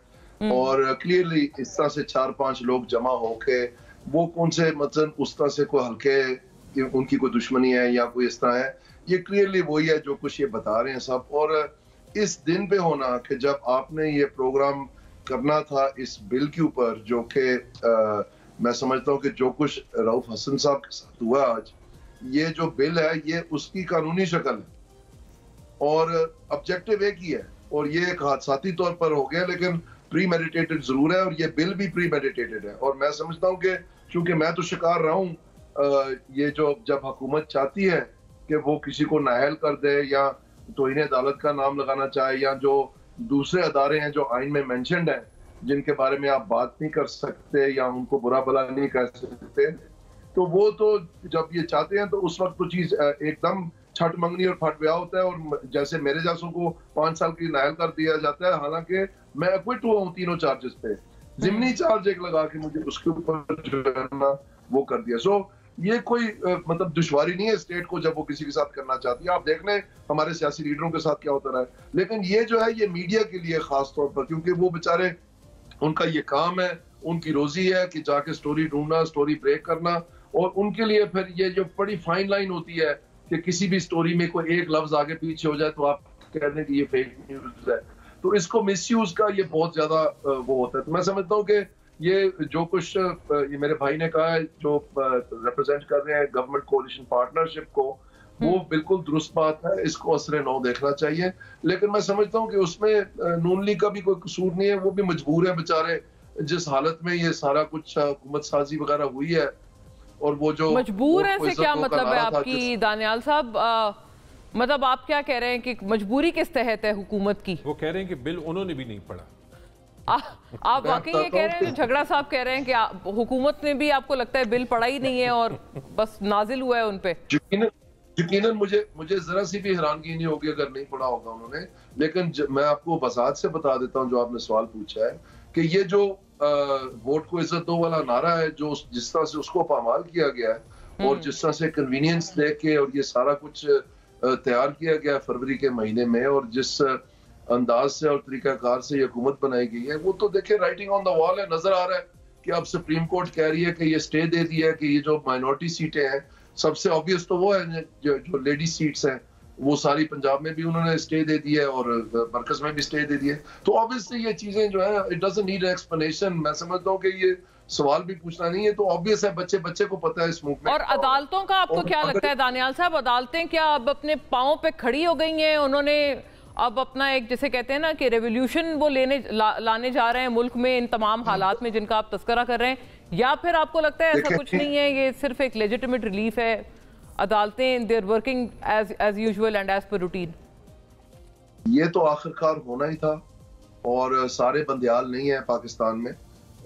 اور کلیئرلی اس طرح سے 4-5 لوگ جمع ہو کے وہ کون سے مثلا اس طرح سے کوئی ہلکے ان کی کوئی دشمنی ہے یا کوئی اس طرح ہے, یہ کلیئرلی وہی ہے جو کچھ یہ بتا رہے ہیں سب. اور اس دن پہ ہونا کہ جب آپ نے یہ پروگرام کرنا تھا اس بل کے اوپر, جو کہ میں سمجھتا ہوں کہ جو کچھ رؤف حسن صاحب کے ساتھ ہوا آج, یہ جو بل ہے یہ اس کی قانونی شکل ہے اور آبجیکٹو ایک ہی ہے, اور یہ ایک حادثاتی طور پر ہو گیا لیکن پری میڈیٹیٹڈ ضرور ہے, اور یہ بل بھی پری میڈیٹیٹڈ ہے. اور میں سمجھتا ہوں کہ چونکہ میں تو شکار رہا ہوں, یہ جو جب حکومت چاہتی ہے کہ وہ کسی کو نااہل کر دے یا توہین عدالت کا نام لگانا چاہے, یا جو دوسرے ادارے ہیں جو آئین میں مینشنڈ ہیں جن کے بارے میں آپ بات نہیں کر سکتے یا ان کو برا بھلا نہیں کہہ سکتے, تو وہ تو جب یہ چاہتے ہیں تو اس وقت تو چیز ایک دم چھٹ منگنی اور پھٹ بیاہ ہوتا ہے. اور جیسے میرے جیسوں کو 5 سال کی نااہل کر دیا جاتا ہے, حالانکہ میں ایکوٹ ہوا ہوں تینوں چارجز پہ, ضمنی چارج ایک لگا کے مجھے اس کے اوپر جو ہے نا وہ کر دیا. سو یہ کوئی مطلب دشواری نہیں ہے اسٹیٹ کو جب وہ کسی کے ساتھ کرنا چاہتی ہے. آپ دیکھ لیں ہمارے سیاسی لیڈروں کے ساتھ کیا ہوتا رہا ہے, لیکن یہ جو ہے یہ میڈیا کے لیے خاص طور پر, کیونکہ وہ بیچارے ان کا یہ کام ہے, ان کی روزی ہے کہ جا کے سٹوری ڈھونڈنا, سٹوری بریک کرنا, اور ان کے لیے پھر یہ جو بڑی فائن لائن ہوتی ہے کہ کسی بھی سٹوری میں کوئی ایک لفظ آگے پیچھے ہو جائے تو آپ کہہ دیں کہ یہ فیک نیوز ہے, تو اس کو مس یوز کا یہ بہت زیادہ وہ ہوتا ہے. تو میں سمجھتا ہوں کہ یہ جو کچھ یہ میرے بھائی نے کہا ہے جو ریپرزینٹ کر رہے ہیں گورنمنٹ کولیشن پارٹنرشپ کو, وہ بالکل درست بات ہے, اس کو اثر نو دیکھنا چاہیے. لیکن میں سمجھتا ہوں کہ اس میں نون لیگ کا بھی کوئی قصور نہیں ہے, وہ بھی مجبور ہے بیچارے جس حالت میں یہ سارا کچھ حکومت سازی وغیرہ ہوئی ہے. اور وہ جو مجبور ہے سے کیا مطلب ہے آپ کی دانیال صاحب, مطلب آپ کیا کہہ رہے ہیں کہ مجبوری کس تحت ہے حکومت کی؟ وہ کہہ رہے ہیں کہ بل انہوں نے بھی نہیں پڑھا. آپ واقعی یہ کہہ رہے ہیں, جھگڑا صاحب کہہ رہے ہیں کہ حکومت نے بھی آپ کو لگتا ہے بل پڑھا ہی نہیں ہے اور بس نازل ہوا ہے ان پہ؟ یقیناً مجھے ذرا سی بھی حیرانگی نہیں ہوگی اگر نہیں پڑھا ہوگا انہوں نے, لیکن میں آپ کو وضاحت سے بتا دیتا ہوں جو آپ نے سوال پوچھا ہے کہ یہ جو ووٹ کو عزت دو والا نعرہ ہے جو جس طرح سے اس کو پامال کیا گیا ہے اور جس طرح سے کنوینئنس دے کے اور یہ سارا کچھ تیار کیا گیا فروری کے مہینے میں, اور جس انداز سے اور طریقہ کار سے یہ حکومت بنائی گئی ہے, وہ تو دیکھیں رائٹنگ آن دا وال ہے, نظر آ رہا ہے کہ اب سپریم کورٹ کہہ رہی ہے کہ یہ سٹے دے دیا ہے کہ یہ جو مائنورٹی سیٹیں ہیں, سب سے obvious تو وہ ہے جو لیڈی سیٹس ہیں وہ ساری پنجاب میں بھی انہوں نے اسٹے دے دی ہے اور مرکز میں بھی اسٹے دے دی ہے. تو آبویسلی یہ چیزیں جو ہیں اٹ ڈزنٹ نیڈ ایکسپلینیشن. میں سمجھتا ہوں کہ یہ سوال بھی پوچھنا نہیں ہے, تو آبویس ہے بچے کو پتہ ہے اس ملک میں. اور عدالتوں کا آپ کو کیا لگتا ہے دانیال صاحب, عدالتیں کیا اب اپنے پاؤں پہ کھڑی ہو گئی ہیں؟ انہوں نے اب اپنا ایک جسے کہتے ہیں نا کہ ریولیوشن وہ لانے جا رہے ہیں ملک میں ان تمام حالات میں جن کا آپ تذکرہ کر رہے ہیں, یا پھر آپ کو لگتا ہے ایسا کچھ نہیں ہے, یہ صرف ایک لیجیٹیمیٹ ریلیف ہے, عدالتیں they are working as usual and as per routine? یہ تو آخرکار ہونا ہی تھا, اور سارے بندیال نہیں ہیں پاکستان میں,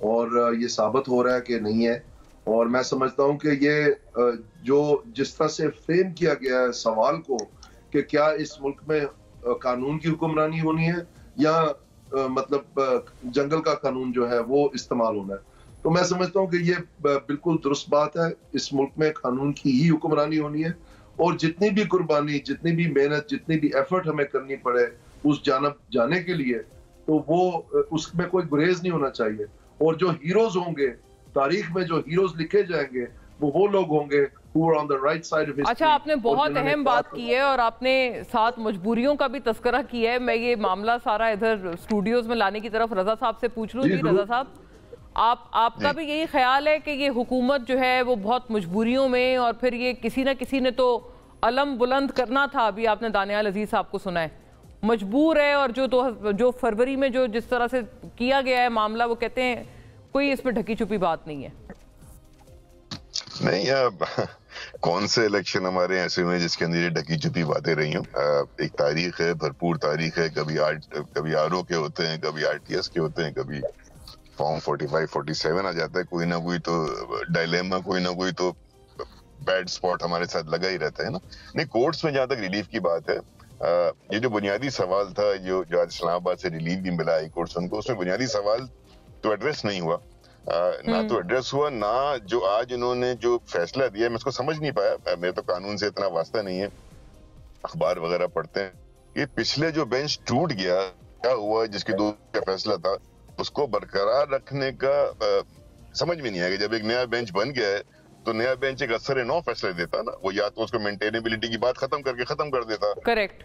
اور یہ ثابت ہو رہا ہے کہ نہیں ہے. اور میں سمجھتا ہوں کہ یہ جو جس طرح سے فریم کیا گیا ہے سوال کو کہ کیا اس ملک میں قانون کی حکمرانی ہونی ہے یا مطلب جنگل کا قانون جو ہے وہ استعمال ہونا ہے, تو میں سمجھتا ہوں کہ یہ بالکل درست بات ہے. اس ملک میں قانون کی ہی حکمرانی ہونی ہے, اور جتنی بھی قربانی, جتنی بھی محنت, جتنی بھی ایفرٹ ہمیں کرنی پڑے اس جانب جانے کے لیے, تو وہ اس میں کوئی گریز نہیں ہونا چاہیے. اور جو ہیروز ہوں گے تاریخ میں, جو ہیروز لکھے جائیں گے, وہ لوگ ہوں گے who are on the right side of history. اچھا, آپ نے بہت اہم بات کی ہے اور آپ نے ساتھ مجبوریوں کا بھی تذکرہ کیا ہے. میں یہ معاملہ سارا ادھر اسٹوڈیوز میں لانے کی طرف رضا صاحب سے پوچھ لوں. جی رضا صاحب, آپ کا بھی یہی خیال ہے کہ یہ حکومت جو ہے وہ بہت مجبوریوں میں, اور پھر یہ کسی نہ کسی نے تو علم بلند کرنا تھا. ابھی آپ نے دانیال عزیز صاحب کو سنا ہے, مجبور ہے, اور جو فروری میں جو جس طرح سے کیا گیا ہے معاملہ, وہ کہتے ہیں کوئی اس میں ڈھکی چھپی بات نہیں ہے. نہیں, کون سے الیکشن ہمارے ایسے ہوئے جس کے اندر یہ ڈھکی چھپی باتیں رہی ہوں. ایک تاریخ ہے, بھرپور تاریخ ہے. کبھی آر او کے ہوتے ہیں, کبھی آر ٹی ایس کے ہوتے ہیں, کبھی فارم 45 47 آ جاتا ہے. کوئی نہ کوئی تو ڈائلیما, کوئی نہ کوئی تو بیڈ سپاٹ ہمارے ساتھ لگا ہی رہتا ہے نا. نہیں, کورٹس میں جہاں تک ریلیف کی بات ہے, یہ جو بنیادی سوال تھا جو آج اسلام آباد سے ریلیف بھی ملا ہائی کورٹ کو, اس میں بنیادی سوال تو ایڈریس نہیں ہوا. نہ تو ایڈریس ہوا, نہ جو آج انہوں نے جو فیصلہ دیا میں اس کو سمجھ نہیں پایا. میرے تو قانون سے اتنا واسطہ نہیں ہے, اخبار وغیرہ پڑھتے ہیں. یہ پچھلے جو بینچ ٹوٹ گیا, کیا ہوا, جس کی 2 کا فیصلہ تھا, اس کو برقرار رکھنے کا سمجھ میں نہیں آئے گا. جب ایک نیا بینچ بن گیا ہے تو نیا بینچ ایک اثر 9 فیصلے دیتا نا. وہ یا تو اس کو مینٹینیبلٹی کی بات ختم کر دیتا,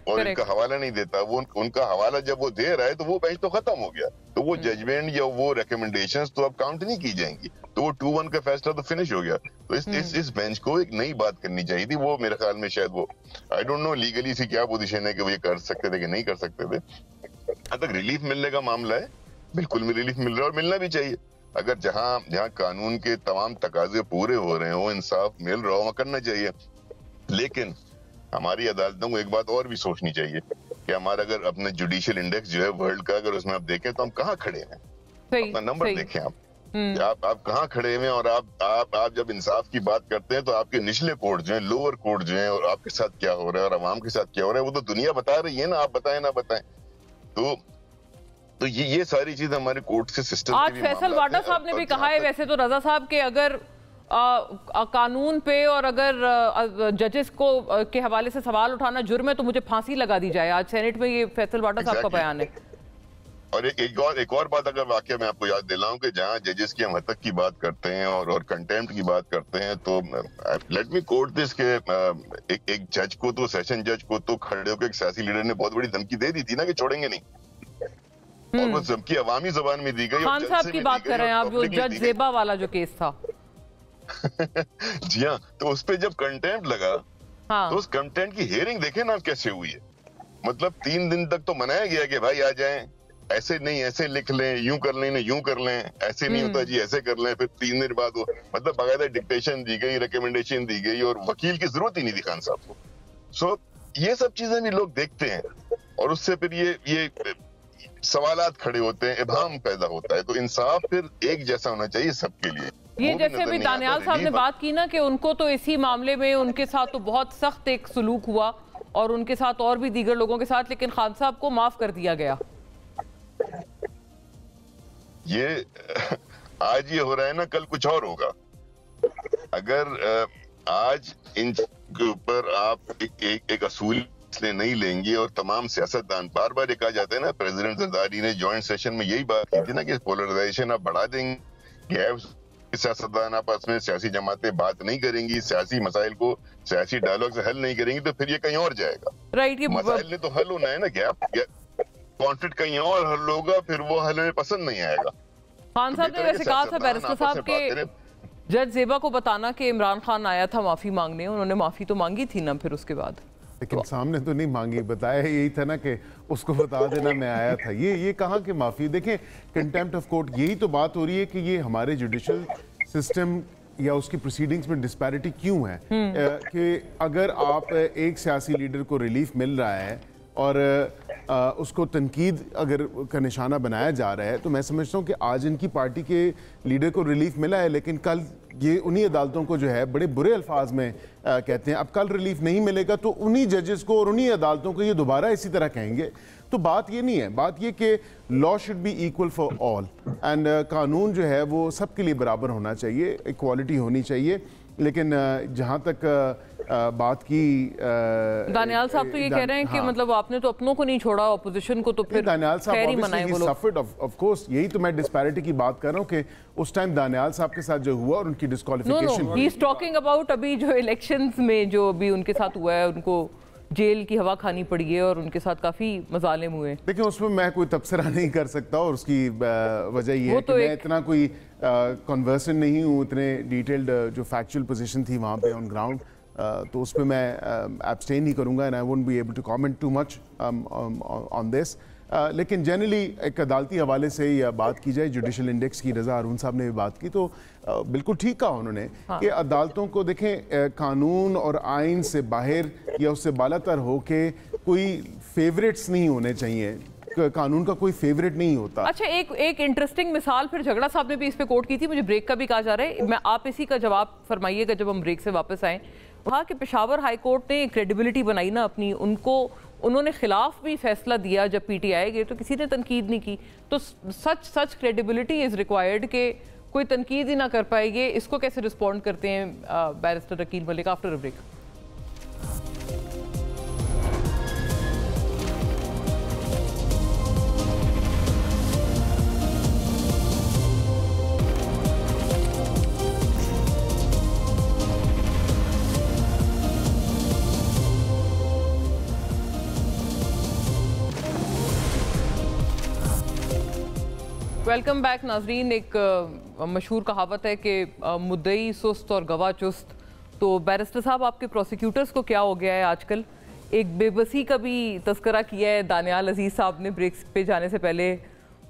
اور ان کا حوالہ نہیں دیتا. وہ ان کا حوالہ جب وہ دے رہا ہے تو وہ بینچ تو ختم ہو گیا, تو وہ ججمنٹ یا وہ ریکمنڈیشنز تو اب کاؤنٹ نہیں کی جائیں گی. تو وہ 2-1 کا فیصلہ تو فنش ہو گیا. تو اس بینچ کو ایک نئی بات کرنی چاہیے تھی. وہ میرے خیال میں شاید وہ آئی ڈونٹ نو لیگلی سے کیا پوزیشن ہے کہ وہ یہ کر سکتے تھے کہ نہیں کر سکتے تھے. جہاں تک ریلیف ملنے کا معاملہ ہے, بالکل میں ریلیف مل رہا ہے اور ملنا بھی چاہیے. اگر جہاں قانون کے تمام تقاضے پورے ہو رہے ہیں, وہ انصاف مل رہا ہو, وہاں کرنا چاہیے. لیکن ہماری عدالتوں کو ایک بات اور بھی سوچنی چاہیے کہ ہمارا اگر اپنا جوڈیشل انڈیکس جو ہے ورلڈ کا, اگر اس میں آپ دیکھیں تو ہم کہاں کھڑے ہیں. اپنا نمبر دیکھیں آپ کہاں کھڑے ہوئے ہیں. اور آپ جب انصاف کی بات کرتے ہیں تو آپ کے نچلے کورٹ جو ہیں, لوور کورٹ جو ہیں, اور آپ کے ساتھ کیا ہو رہا ہے اور عوام کے ساتھ کیا ہو رہا ہے, وہ تو دنیا بتا رہی ہے نا, آپ بتائیں نہ بتائیں. تو یہ ساری چیز ہمارے کورٹ سے سسٹم. آج فیصل واڈا صاحب نے بھی کہا ہے ویسے تو رضا صاحب کہ اگر قانون پہ اور اگر ججز کو کے حوالے سے سوال اٹھانا جرم ہے تو مجھے پھانسی لگا دی جائے. آج سینٹ میں یہ فیصل واڈا صاحب کا بیان ہے. اور ایک اور بات اگر واقعہ میں آپ کو یاد دلاؤں کہ جہاں ججز کی ہم حد تک کی بات کرتے ہیں اور کنٹیمپٹ کی بات کرتے ہیں, تو لیٹ می کوٹ دس کہ ایک جج کو تو, سیشن جج کو تو کھڑے ہو کے ایک سیاسی لیڈر نے بہت بڑی دھمکی دے دی تھی نا کہ چھوڑیں گے نہیں. اور وہ دھمکی عوامی زبان میں دی گئی. خان صاحب کی بات کر رہے ہیں آپ, جو جج زیبا والا جو کیس تھا. جی ہاں, تو اس پہ جب کنٹیمپٹ لگا تو اس کنٹیمپٹ کی ہیئرنگ دیکھیں نا کیسے ہوئی ہے. مطلب 3 دن تک تو منایا گیا کہ بھائی آ جائیں, ایسے نہیں ایسے لکھ لیں, یوں کر لیں یوں کر لیں, ایسے نہیں ہوتا جی ایسے کر لیں. پھر 3 دن بعد وہ مطلب باقاعدہ ڈکٹیشن دی گئی, ریکمنڈیشن دی گئی, اور وکیل کی ضرورت ہی نہیں تھی خان صاحب کو. سو یہ سب چیزیں بھی لوگ دیکھتے ہیں, اور اس سے پھر یہ سوالات کھڑے ہوتے ہیں, ابہام پیدا ہوتا ہے. تو انصاف پھر ایک جیسا ہونا چاہیے سب کے لیے. یہ جیسے ابھی دانیال صاحب نے بات کی نا کہ ان کو تو اسی معاملے میں ان کے ساتھ تو بہت سخت ایک سلوک ہوا, اور ان کے ساتھ اور بھی دیگر لوگوں کے ساتھ, لیکن خان صاحب کو معاف کر دیا گیا. یہ آج یہ ہو رہا ہے نا, کل کچھ اور ہوگا. اگر آج ان کے اوپر آپ ایک اصول نہیں لیں گے, اور تمام سیاستدان بار بار یہ کہا جاتا ہے نا, پریزیڈنٹ زرداری نے جوائنٹ سیشن میں یہی بات کی تھی نا کہ پولرائزیشن آپ بڑھا دیں گے, सियासतदान आपस में, सियासी जमातें बात नहीं करेंगी, सियासी मसाइल को सियासी डायलॉग से हल नहीं करेंगी, तो फिर ये कहीं और जाएगा। राइट, ये मसाइल ने तो हल होना है ना, कॉन्फ्लिक्ट कहीं और हल होगा, फिर वो हल में पसंद नहीं आएगा। खान साहब ने वैसे कहा था बैरिस्टर साहब के जज ज़ेबा को बताना कि इमरान खान आया था माफी मांगने, उन्होंने माफी तो मांगी थी ना फिर उसके बाद, लेकिन सामने तो नहीं मांगी, बताया यही था ना कि उसको बता देना मैं आया था। ये कहाँ कि माफी, देखें कंटेम्प्ट ऑफ कोर्ट, यही तो बात हो रही है कि ये हमारे जुडिशल सिस्टम या उसकी प्रोसीडिंग्स में डिस्पैरिटी क्यों है कि अगर आप एक सियासी लीडर को रिलीफ मिल रहा है और उसको तनकीद अगर का निशाना बनाया जा रहा है, तो मैं समझता हूँ कि आज इनकी पार्टी के लीडर को रिलीफ मिला है, लेकिन कल ये उन्हीं अदालतों को जो है बड़े बुरे अल्फाज में कहते हैं। अब कल रिलीफ नहीं मिलेगा तो उन्हीं जजेस को और उन्हीं अदालतों को ये दोबारा इसी तरह कहेंगे। तो बात ये नहीं है, बात ये कि law should be equal for all and कानून जो है वो सबके लिए बराबर होना चाहिए, इक्वालिटी होनी चाहिए। लेकिन जहाँ तक बात की दानियाल साहब तो ये कह रहे हैं कि मतलब आपने तो अपनों को नहीं छोड़ा, ऑपोजिशन को तो फिर दानियाल साहब खैर ही मनाए वो लोग। सफर्ड ऑफ कोर्स, यही तो मैं डिस्पैरिटी की बात कर रहा हूँ कि उस टाइम दानियाल साहब के साथ जो हुआ और उनकी disqualification, he is talking about अभी जो इलेक्शंस में जो अभी उनके साथ हुआ है, उनको जेल की हवा खानी पड़ी है और उनके साथ काफी मजालिम हुए। देखिए उसमें मैं कोई तबसरा नहीं कर सकता और उसकी वजह ये है कि मैं इतना कोई कन्वर्सेंट नहीं हूँ, इतने डिटेल्ड जो फैक्चुअल पोजीशन थी वहाँ पे ऑन ग्राउंड, तो उस पर मैं एब्सटेन नहीं करूँगा and I won't be able to comment too much on this. लेकिन जनरली एक अदालती हवाले से या बात की जाए, जुडिशल इंडेक्स की रज़ा अरून साहब ने भी बात की, तो बिल्कुल ठीक कहा उन्होंने कि अदालतों को देखें कानून और आइन से बाहर या उससे बालातर हो के कोई फेवरेट्स नहीं होने चाहिए, कानून का कोई फेवरेट नहीं होता। अच्छा, एक इंटरेस्टिंग मिसाल फिर झगड़ा साहब ने भी इस पे कोट की थी, मुझे ब्रेक का भी कहा जा रहा है, मैं आप इसी का जवाब फरमाइएगा जब हम ब्रेक से वापस आए। वहाँ कि पेशावर हाई कोर्ट ने क्रेडिबिलिटी बनाई ना अपनी, उन्होंने खिलाफ भी फैसला दिया जब पीटीआई गए तो किसी ने तनकीद नहीं की, तो सच क्रेडिबिलिटी इज रिक्वायर्ड कि कोई तनकीद ही ना कर पाएंगे। इसको कैसे रिस्पॉन्ड करते हैं barrister Aqeel Malik after a break? Welcome back नाजरीन। एक मशहूर कहावत है कि मुद्दई सुस्त और गवाह चुस्त, तो बैरिस्टर साहब आपके प्रोसिक्यूटर्स को क्या हो गया है आजकल? एक बेबसी का भी तस्करा किया है दानियाल अजीज़ साहब ने ब्रेक पे जाने से पहले।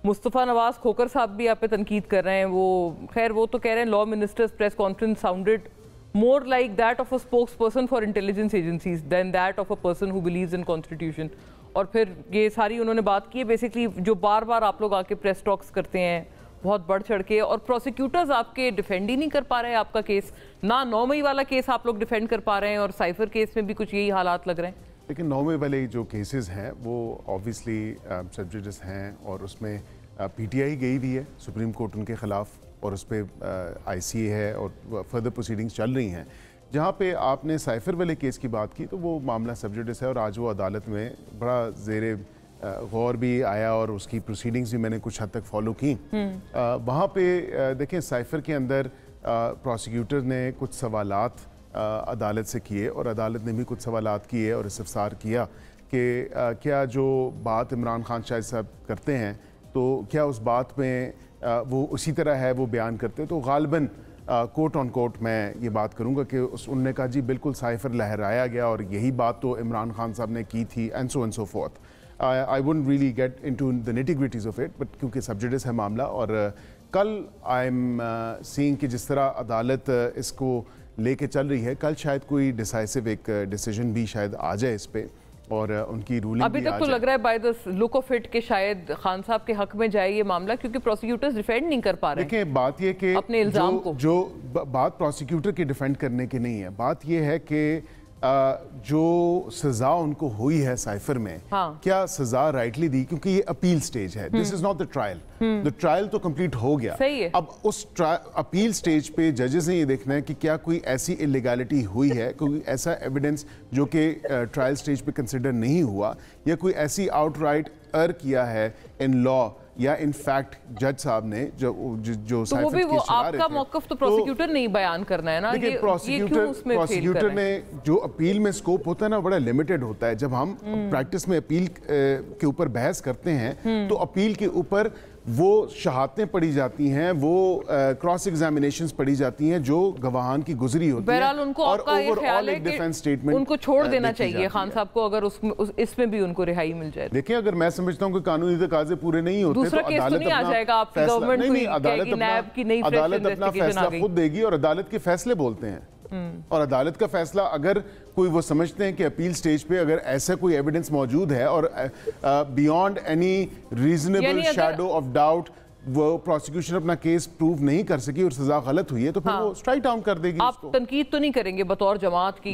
मुस्तफ़ा नवाज़ खोकर साहब भी आप पे तनकीद कर रहे हैं, वो तो कह रहे हैं law ministers press conference sounded more like that of a spokesperson for intelligence agencies than that of a person who believes in constitution। और फिर ये सारी उन्होंने बात की है बेसिकली जो बार बार आप लोग आके प्रेस टॉक्स करते हैं बहुत बढ़ चढ़ के, और प्रोसिक्यूटर्स आपके डिफेंड ही नहीं कर पा रहे हैं आपका केस, ना 9 मई वाला केस आप लोग डिफेंड कर पा रहे हैं और साइफर केस में भी कुछ यही हालात लग रहे हैं। लेकिन 9 मई वाले जो केसेस हैं वो ऑब्वियसली सब जजेस हैं और उसमें पीटीआई गई भी है सुप्रीम कोर्ट उनके खिलाफ और उस पर आईसीए है और फर्दर प्रोसीडिंग्स चल रही हैं। जहाँ पे आपने साइफर वाले केस की बात की तो वो मामला सब जुडिस है और आज वो अदालत में बड़ा ज़ेरे गौर भी आया और उसकी प्रोसीडिंग्स भी मैंने कुछ हद तक फॉलो की। वहाँ पे देखें साइफर के अंदर प्रोसिक्यूटर ने कुछ सवालात अदालत से किए और अदालत ने भी कुछ सवालात किए और इस्तफसार किया कि क्या जो बात इमरान खान शाहिद साहब करते हैं तो क्या उस बात में वो उसी तरह है वो बयान करते, तो गालिबन कोट ऑन कोट मैं ये बात करूँगा कि उनने कहा जी बिल्कुल साइफर लहराया गया और यही बात तो इमरान खान साहब ने की थी and so forth. I wouldn't really get into the nitty gritties of it, but क्योंकि सब जुडिस है मामला और कल आई एम सीइंग कि जिस तरह अदालत इसको लेके चल रही है, कल शायद कोई डिसाइसिव एक डिसीजन भी शायद आ जाए इस पर और उनकी रूलिंग अभी तक तो लग रहा है by the look of it कि शायद खान साहब के हक में जाए ये मामला, क्योंकि प्रोसिक्यूटर्स डिफेंड नहीं कर पा रहे हैं। देखिए बात ये कि अपने इल्जाम को जो बात प्रोसिक्यूटर के डिफेंड करने की नहीं है, बात ये है कि जो सजा उनको हुई है साइफर में क्या सजा राइटली दी, क्योंकि ये अपील स्टेज है, this is not the trial, the trial तो कंप्लीट हो गया। सही है। अब उस अपील स्टेज पे जजेस ने ये देखना है कि क्या कोई ऐसी इलीगैलिटी हुई है, कोई ऐसा एविडेंस जो कि ट्रायल स्टेज पे कंसिडर नहीं हुआ, या कोई ऐसी आउटराइट किया है इन लॉ या इनफैक्ट जज साहब ने जो तो वो भी वो आपका मौक़िफ़ तो प्रोसिक्यूटर नहीं बयान करना है ना, ये प्रोसिक्यूटर ने जो अपील में स्कोप होता है ना बड़ा लिमिटेड होता है। जब हम प्रैक्टिस में अपील के ऊपर बहस करते हैं तो अपील के ऊपर वो शहादतें पढ़ी जाती हैं, वो क्रॉस एग्जामिनेशंस पढ़ी जाती हैं जो गवाहान की गुजरी होती है। बहरहाल उनको आपका ये ख्याल है कि उनको छोड़ देना चाहिए खान साहब को, अगर इसमें भी उनको रिहाई मिल जाए। देखिए अगर मैं समझता हूँ कि कानूनी तकाजे पूरे नहीं होते दूसरा केस तो नहीं आ जाएगा आपकी गवर्नमेंट अदालत अपना फैसला खुद देगी और अदालत के फैसले बोलते हैं। और अदालत का फैसला अगर कोई वो समझते हैं कि अपील स्टेज पे अगर ऐसा कोई एविडेंस मौजूद है और beyond any reasonable shadow of doubt वो प्रोसिक्यूशन अपना केस प्रूव नहीं कर सकी और सजा गलत हुई है तो फिर वो स्ट्राइक डाउन कर देगी। आप तनकीद तो नहीं करेंगे बतौर जमात की?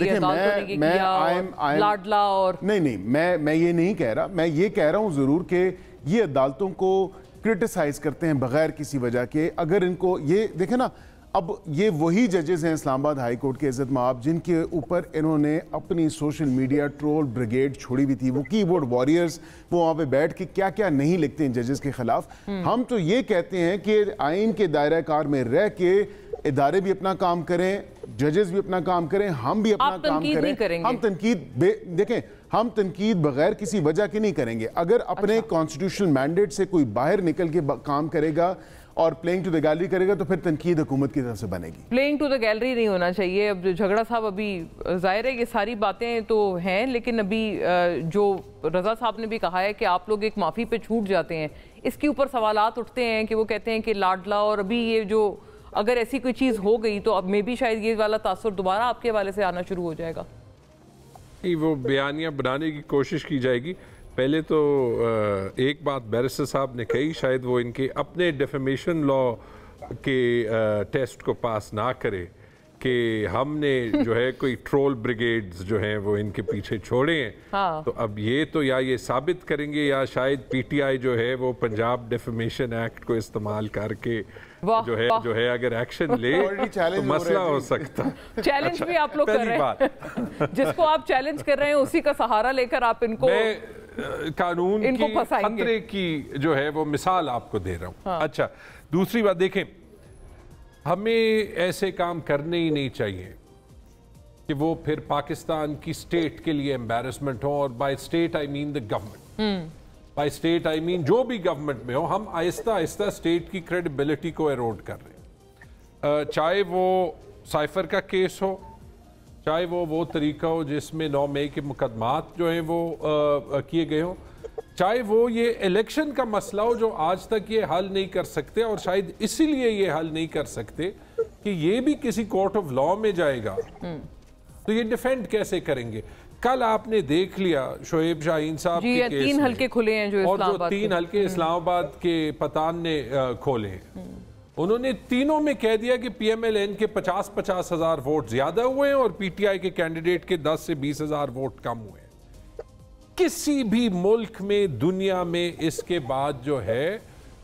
लाडला और नहीं, मैं ये नहीं कह रहा। मैं ये कह रहा हूँ जरूर कि ये अदालतों को क्रिटिसाइज करते हैं बगैर किसी वजह के। अगर इनको ये देखें ना, अब ये वही जजेस हैं इस्लामाबाद हाई कोर्ट के इज्जत माब जिनके ऊपर इन्होंने अपनी सोशल मीडिया ट्रोल ब्रिगेड छोड़ी हुई थी, वो कीबोर्ड वॉरियर्स, वो वहाँ पे बैठ के क्या क्या नहीं लिखते हैं जजेस के खिलाफ। हम तो ये कहते हैं कि आइन के दायरा कार में रह के इदारे भी अपना काम करें, जजेस भी अपना काम करें, हम भी अपना काम करें। हम तनकीद देखें, हम तनकीद बगैर किसी वजह के नहीं करेंगे। अगर अपने कॉन्स्टिट्यूशनल मैंडेट से कोई बाहर निकल के काम करेगा और प्लेइंग टू द गैलरी करेगा तो फिर तनकीद हुकूमत की तरफ से बनेगी। प्लेइंग टू द गैलरी नहीं होना चाहिए। अब झगड़ा साहब अभी जाहिर है ये सारी बातें तो हैं, लेकिन अभी जो रजा साहब ने भी कहा है कि आप लोग एक माफ़ी पे छूट जाते हैं, इसके ऊपर सवालात उठते हैं कि वो कहते हैं कि लाडला और अभी ये जो अगर ऐसी कोई चीज़ हो गई तो अब में भी शायद ये वाला तासुर दोबारा आपके हवाले से आना शुरू हो जाएगा। वो बयानियाँ बनाने की कोशिश की जाएगी। पहले तो एक बात बैरिस्टर साहब ने कही, शायद वो इनके अपने डेफेमेशन लॉ के टेस्ट को पास ना करे कि हमने जो है कोई ट्रोल ब्रिगेड्स जो हैं वो इनके पीछे छोड़े हैं। तो अब ये तो या ये साबित करेंगे या शायद पीटीआई जो है वो पंजाब डेफेमेशन एक्ट को इस्तेमाल करके जो है अगर एक्शन ले तो मसला हो सकता है। चैलेंज भी आप लोग कर रहे हैं जिसको आप चैलेंज कर रहे हैं उसी का सहारा लेकर आप इनको कानून की खतरे की जो है वो मिसाल आपको दे रहा हूँ। अच्छा, दूसरी बात देखें, हमें ऐसे काम करने ही नहीं चाहिए कि वो फिर पाकिस्तान की स्टेट के लिए एम्बैरेसमेंट हो, और by state I mean the government, by state I mean जो भी गवर्नमेंट में हो, हम आहिस्ता आहिस्ता स्टेट की क्रेडिबिलिटी को एरोड कर रहे हैं। चाहे वो साइफर का केस हो, चाहे वो तरीका हो जिसमें 9 मई के मुकदमात जो हैं वो किए गए हों, चाहे वो ये इलेक्शन का मसला हो जो आज तक ये हल नहीं कर सकते, और शायद इसीलिए ये हल नहीं कर सकते कि ये भी किसी कोर्ट ऑफ लॉ में जाएगा तो ये डिफेंड कैसे करेंगे। कल आपने देख लिया शोएब शाहीन साहब के केस 3 हल्के खुले हैं जो और जो 3 हल्के इस्लामाबाद के पठान ने खोले हैं, उन्होंने तीनों में कह दिया कि पीएमएलएन के 50-50 हज़ार वोट ज्यादा हुए हैं और पीटीआई के कैंडिडेट के 10 से 20 हज़ार वोट कम हुए हैं। किसी भी मुल्क में दुनिया में इसके बाद जो है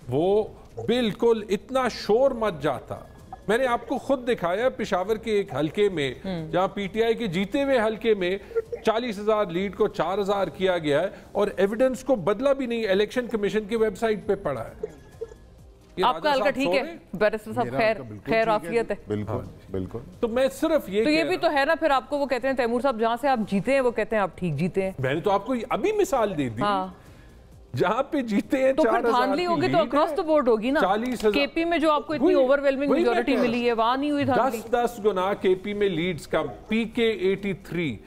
वो बिल्कुल इतना शोर मच जाता। मैंने आपको खुद दिखाया पेशावर के एक हल्के में जहां पीटीआई के जीते हुए हल्के में 40,000 लीड को 4,000 किया गया है और एविडेंस को बदला भी नहीं। इलेक्शन कमीशन की वेबसाइट पे पड़ा है। आपका हल्का ठीक है बैरिस्टर साहब, खैर आफियत है। बिल्कुल बिल्कुल। तो मैं सिर्फ ये भी तो है ना, फिर आपको वो कहते हैं तैमूर साहब जहां से आप जीते हैं वो कहते हैं आप ठीक जीते हैं। मैंने तो आपको अभी मिसाल दे दी जहां पे जीते हैं तो फिर धांधली होगी तो अक्रॉस द बोर्ड होगी ना। 40,000 केपी में जो आपको इतनी ओवरवेलमिंग मेजॉरिटी मिली है वहां नहीं हुई धांधली। 10 गुना केपी में लीड्स का पीके 83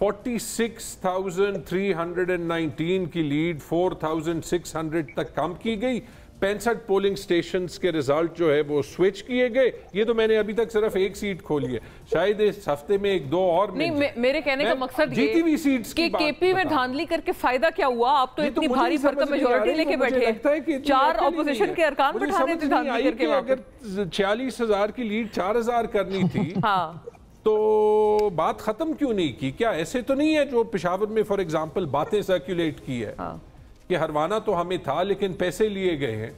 46,319 की लीड 4,600 तक कम की गई। 65 पोलिंग स्टेशंस के रिजल्ट जो है वो स्विच किए गए। ये तो मैंने अभी तक सिर्फ एक सीट खोली है, शायद इस हफ्ते में 1-2 और नहीं। मेरे कहने का मकसद जीती हुई सीट्स कि केपी में धांधली करके फायदा क्या हुआ? आप तो इतनी भारी भरकम मेजॉरिटी लेके बैठे, 4 ऑपोजिशन के अरकान बैठाने थे धांधली करके। अगर 46,000 की लीड 4,000 करनी थी तो बात खत्म क्यों नहीं की? क्या ऐसे तो नहीं है जो पेशावर में फॉर एग्जाम्पल बातें सर्कुलेट की है कि हरवाना तो हमें था लेकिन पैसे लिए गए हैं,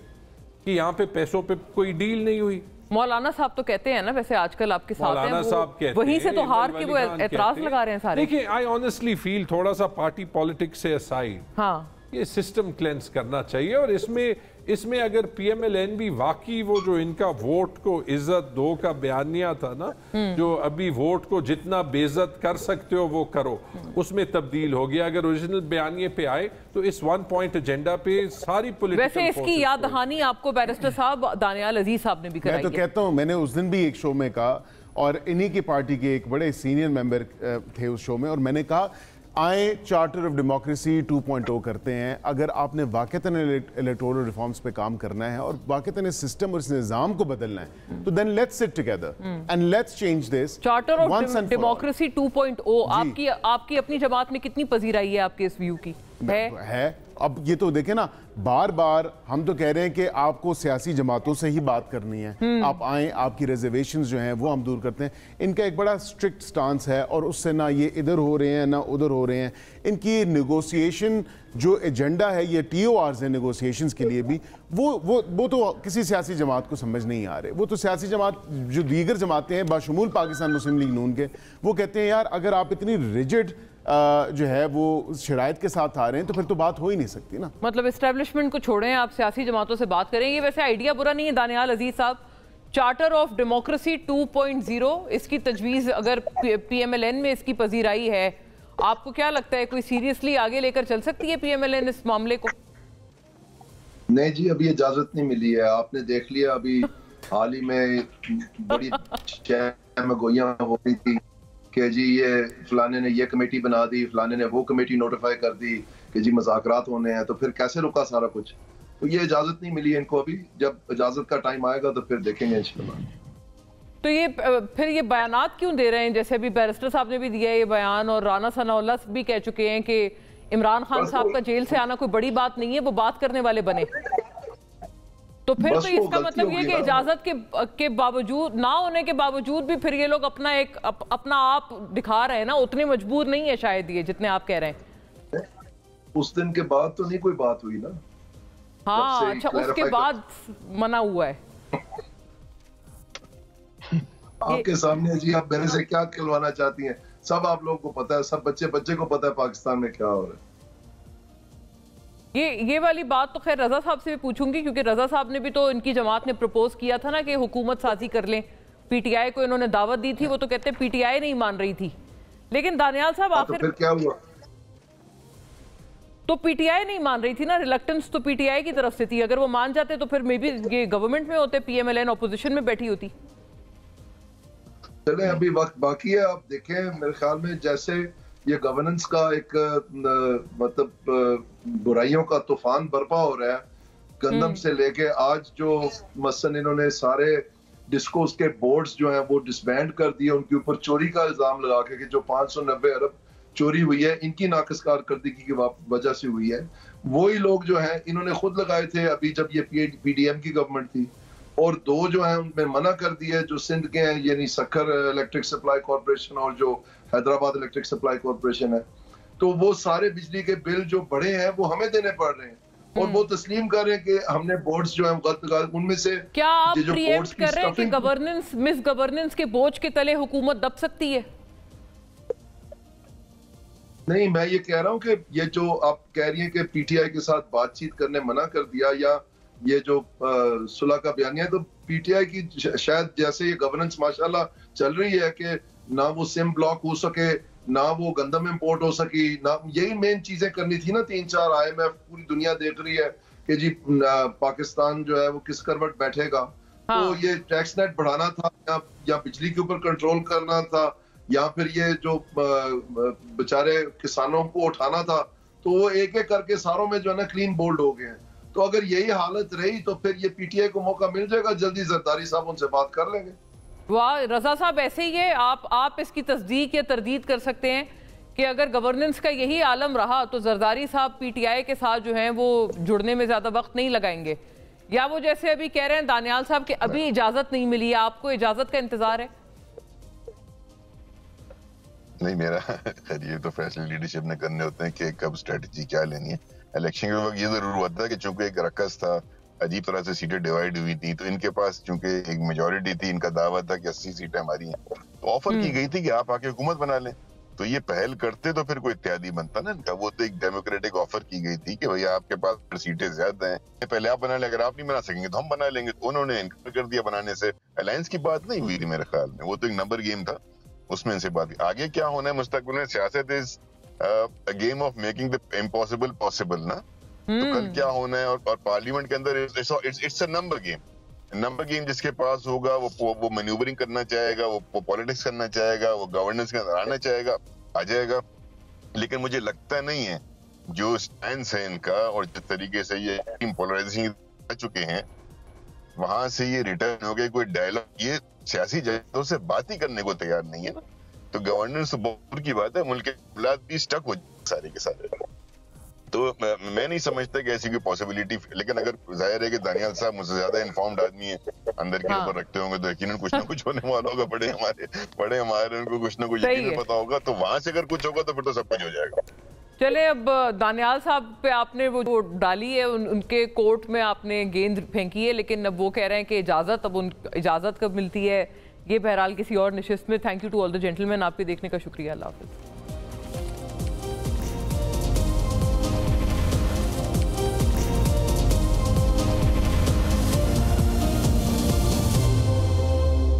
कि यहाँ पे पैसों पे कोई डील नहीं हुई। मौलाना साहब तो कहते हैं ना, वैसे आजकल आपके साथ हैं, मौलाना साहब कहते हैं, वहीं से तो हार के वो एतराज लगा रहे हैं सारे। देखिए, आई ऑनेस्टली फील थोड़ा सा पार्टी पॉलिटिक्स से असाइड, ये सिस्टम क्लेंस करना चाहिए। और इसमें अगर PMLN भी वाकई वो जो इनका वोट को इज्जत दो का बयानिया था ना, जो अभी वोट को जितना बेइज्जत कर सकते हो वो करो, उसमें तब्दील हो गया। अगर ओरिजिनल बयानिए पे आए तो इस 1 पॉइंट एजेंडा पे सारी पॉलिटिकल वैसे इसकी याद दहानी आपको बैरिस्टर साहब दानियाल अजीज साहब ने भी कराई है। मैं तो कहता हूं, मैंने उस दिन भी एक शो में कहा, और इन्हीं की पार्टी के एक बड़े सीनियर मेंबर थे उस शो में, और मैंने कहा आए चार्टर ऑफ डेमोक्रेसी 2.0 करते हैं। अगर आपने वाकईतन इलेक्टोरल रिफॉर्म्स पे काम करना है और वाकईतन इस सिस्टम और इस निज़ाम को बदलना है, तो then let's sit together and let's change this. Charter of democracy 2.0 आपकी अपनी जमात में कितनी पजीराई है आपके इस व्यू की? है। अब ये तो देखें ना, बार बार हम तो कह रहे हैं कि आपको सियासी जमातों से ही बात करनी है, आप आएँ, आपकी रिजर्वेशंस जो हैं वो हम दूर करते हैं। इनका एक बड़ा स्ट्रिक्ट स्टांस है, और उससे ना ये इधर हो रहे हैं ना उधर हो रहे हैं। इनकी नेगोशिएशन जो एजेंडा है, ये TORs है नेगोशिएशंस के लिए भी, वो तो किसी सियासी जमात को समझ नहीं आ रहे। वो तो सियासी जमात जो दीगर जमातें हैं बाशमूल पाकिस्तान मुस्लिम लीग नून के, वो कहते हैं यार अगर आप इतनी रिजिड जो है वो शराइत के साथ आ रहे हैं तो फिर तो बात हो ही नहीं सकती ना। मतलब एस्टेब्लिशमेंट को छोड़ें, आप सियासी जमातों से बात करेंगे। वैसे आइडिया बुरा नहीं है दानियाल अजीज साहब, चार्टर ऑफ डेमोक्रेसी 2.0 इसकी तजवीज़ अगर PMLN में इसकी पजीराई है, आपको क्या लगता है कोई सीरियसली आगे लेकर चल सकती है PMLN इस मामले को? नहीं जी, अभी इजाजत नहीं मिली है। आपने देख लिया अभी हाल ही में बड़ी गोइयां हो रही थी कि जी ये फलाने ने ये कमेटी बना दी, फलाने ने वो कमेटी नोटिफाई कर दी कि जी मुज़ाकरात होने हैं, तो फिर कैसे रुका सारा कुछ? तो ये इजाजत नहीं मिली है इनको अभी। जब इजाजत का टाइम आएगा तो फिर देखेंगे इंशाल्लाह। तो ये फिर ये बयानात क्यों दे रहे हैं? जैसे अभी बैरिस्टर साहब ने भी दिया ये बयान, और राना सनाउल्लाह भी कह चुके हैं कि इमरान खान साहब का जेल से आना कोई बड़ी बात नहीं है, वो बात करने वाले बने। तो फिर तो इसका मतलब ये कि इजाजत के बावजूद ना होने के बावजूद भी फिर ये लोग अपना आप दिखा रहे हैं ना, उतने मजबूर नहीं है शायद ये जितने आप कह रहे हैं। उस दिन के बाद तो नहीं कोई बात हुई ना। हाँ अच्छा, उसके बाद मना हुआ है। आपके सामने जी, आप मेरे से क्या खिलवाना चाहती हैं? सब आप लोगों को पता है, सब बच्चे को पता है पाकिस्तान में क्या हो रहा है। ये वाली बात तो खैर रजा साहब से भी पूछूंगी, क्योंकि रजा साहब ने भी तो इनकी जमात ने प्रपोज किया था ना कि हुकूमत साजी कर लें। PTI को इन्होंने दावत दी थी, वो तो कहते हैं PTI नहीं मान रही थी। लेकिन दानियाल साहब आखिर तो क्या हुआ? तो PTI नहीं मान रही थी ना, रिलक्टेंस तो PTI की तरफ से थी। अगर वो मान जाते तो फिर मे बी ये गवर्नमेंट में होते, PMLN अपोजिशन में बैठी होती। चले अभी वक्त बाकी है। आप देखें, मेरे ख्याल में जैसे ये गवर्नेंस का एक मतलब बुराइयों का तूफान बर्पा हो रहा है, गंदम से लेके आज जो मसलन इन्होंने सारे डिस्कोस के बोर्ड्स जो हैं वो डिसबैंड कर दिए, उनके ऊपर चोरी का इल्जाम लगा के कि जो 590 अरब चोरी हुई है इनकी नाकस कारकर्दगी की वजह से हुई है। वही लोग जो हैं इन्होंने खुद लगाए थे अभी जब ये PDM की गवर्नमेंट थी, और दो जो हैं उनमें मना कर दिया जो सिंध के हैं, यानी सक्खर इलेक्ट्रिक सप्लाई कॉर्पोरेशन और जो हैदराबाद इलेक्ट्रिक सप्लाई कॉर्पोरेशन है। तो वो सारे बिजली के बिल जो बड़े हैं वो हमें देने पड़ रहे हैं, और वो तस्लीम कर रहे हैं कि हमने बोर्ड्स जो हैं गलत, उनमें से क्या आप प्रीएम्प्ट कर रहे हैं कि गवर्नेंस मिस गवर्नेंस के बोझ के तले हुकूमत दब सकती है? नहीं, मैं ये कह रहा हूँ कि ये जो आप कह रही हैं कि PTI के साथ बातचीत करने मना कर दिया, या ये जो सुलह का बयानिया, तो PTI की शायद जैसे ये गवर्नेंस माशाल्लाह चल रही है कि ना वो सिम ब्लॉक हो सके, ना वो गंदम इंपोर्ट हो सकी, ना यही मेन चीजें करनी थी ना। 3-4 IMF पूरी दुनिया देख रही है कि जी पाकिस्तान जो है वो किस करवट बैठेगा। हाँ। तो ये टैक्स नेट बढ़ाना था, या बिजली के ऊपर कंट्रोल करना था, या फिर ये जो बेचारे किसानों को उठाना था। तो वो एक एक करके सारों में जो है ना क्लीन बोल्ड हो गए हैं। तो अगर यही हालत रही तो फिर ये PTI को मौका मिल जाएगा, जल्दी जरदारी साहब उनसे बात कर लेंगे। वाह रजा साहब, ऐसे ही है आप इसकी तस्दीक या तरदीद कर सकते हैं कि अगर गवर्नेंस का यही आलम रहा तो जरदारी साहब PTI के साथ जो हैं वो जुड़ने में ज्यादा वक्त नहीं लगाएंगे, या वो जैसे अभी कह रहे हैं दानियाल साहब कि अभी इजाजत नहीं मिली है, आपको इजाजत का इंतजार है? नहीं, मेरा ये तो फैसले लीडरशिप ने करने होते हैं कि कब स्ट्रेटजी क्या लेनी है। इलेक्शन के वक्त ये जरूर हुआ था कि चूंकि एक रकस था, अजीब तरह से सीटें डिवाइड हुई थी, तो इनके पास चूंकि एक मेजॉरिटी थी, इनका दावा था कि 80 सीटें हमारी हैं, तो ऑफर की गई थी कि आप आके हुकूमत बना लें। तो ये पहल करते तो फिर कोई इत्यादि बनता ना इनका। वो तो एक डेमोक्रेटिक ऑफर की गई थी कि भैया आपके पास सीटें ज्यादा हैं, पहले आप बना ले, अगर आप नहीं बना सकेंगे तो हम बना लेंगे। तो उन्होंने इनकार कर दिया बनाने से। अलायंस की बात नहीं हुई थी मेरे ख्याल में, वो तो एक नंबर गेम था, उसमें इनसे बात। आगे क्या होना है मुस्तकबिल में, सियासत is a game of making the impossible possible ना। तो कल क्या होना है, और पार्लियामेंट के अंदर it's a number game. Number game जिसके पास होगा वो मैन्यूवरिंग करना चाहेगा, वो पॉलिटिक्स करना चाहेगा, वो गवर्नेंस के अंदर आना चाहेगा, आ जाएगा। लेकिन मुझे लगता नहीं है जो स्टैंस है इनका और जिस तरीके से ये पोलराइजेशन आ चुके हैं, वहां से ये रिटर्न हो गए कोई डायलॉग, ये सियासी जजों से बात ही करने को तैयार नहीं है ना। तो गवर्नेंस बहुत की बात है, मुल्क के औलाद भी स्टक हो सारे के सारे। तो मैं नहीं समझता कि ऐसी कोई पॉसिबिलिटी, लेकिन अगर जाहिर है कि दानियाल साहब मुझसे ज्यादा इन्फॉर्म्ड आदमी है, अंदर के ऊपर रखते होंगे, तो यकीनन कुछ ना कुछ होने वाला होगा। बड़े हमारे उनको कुछ ना कुछ यकीनन पता होगा, तो वहां से अगर कुछ होगा तो फिर तो सब कुछ हो जाएगा। चले, अब दानियाल साहब पे आपने वो जो डाली है, उनके कोर्ट में आपने गेंद फेंकी है, लेकिन अब वो कह रहे हैं कि इजाजत, अब उन इजाजत कब मिलती है, ये बहरहाल किसी और नशिस्त में। Thank you to all the gentleman, आपके देखने का शुक्रिया। अल्लाह हाफिज़।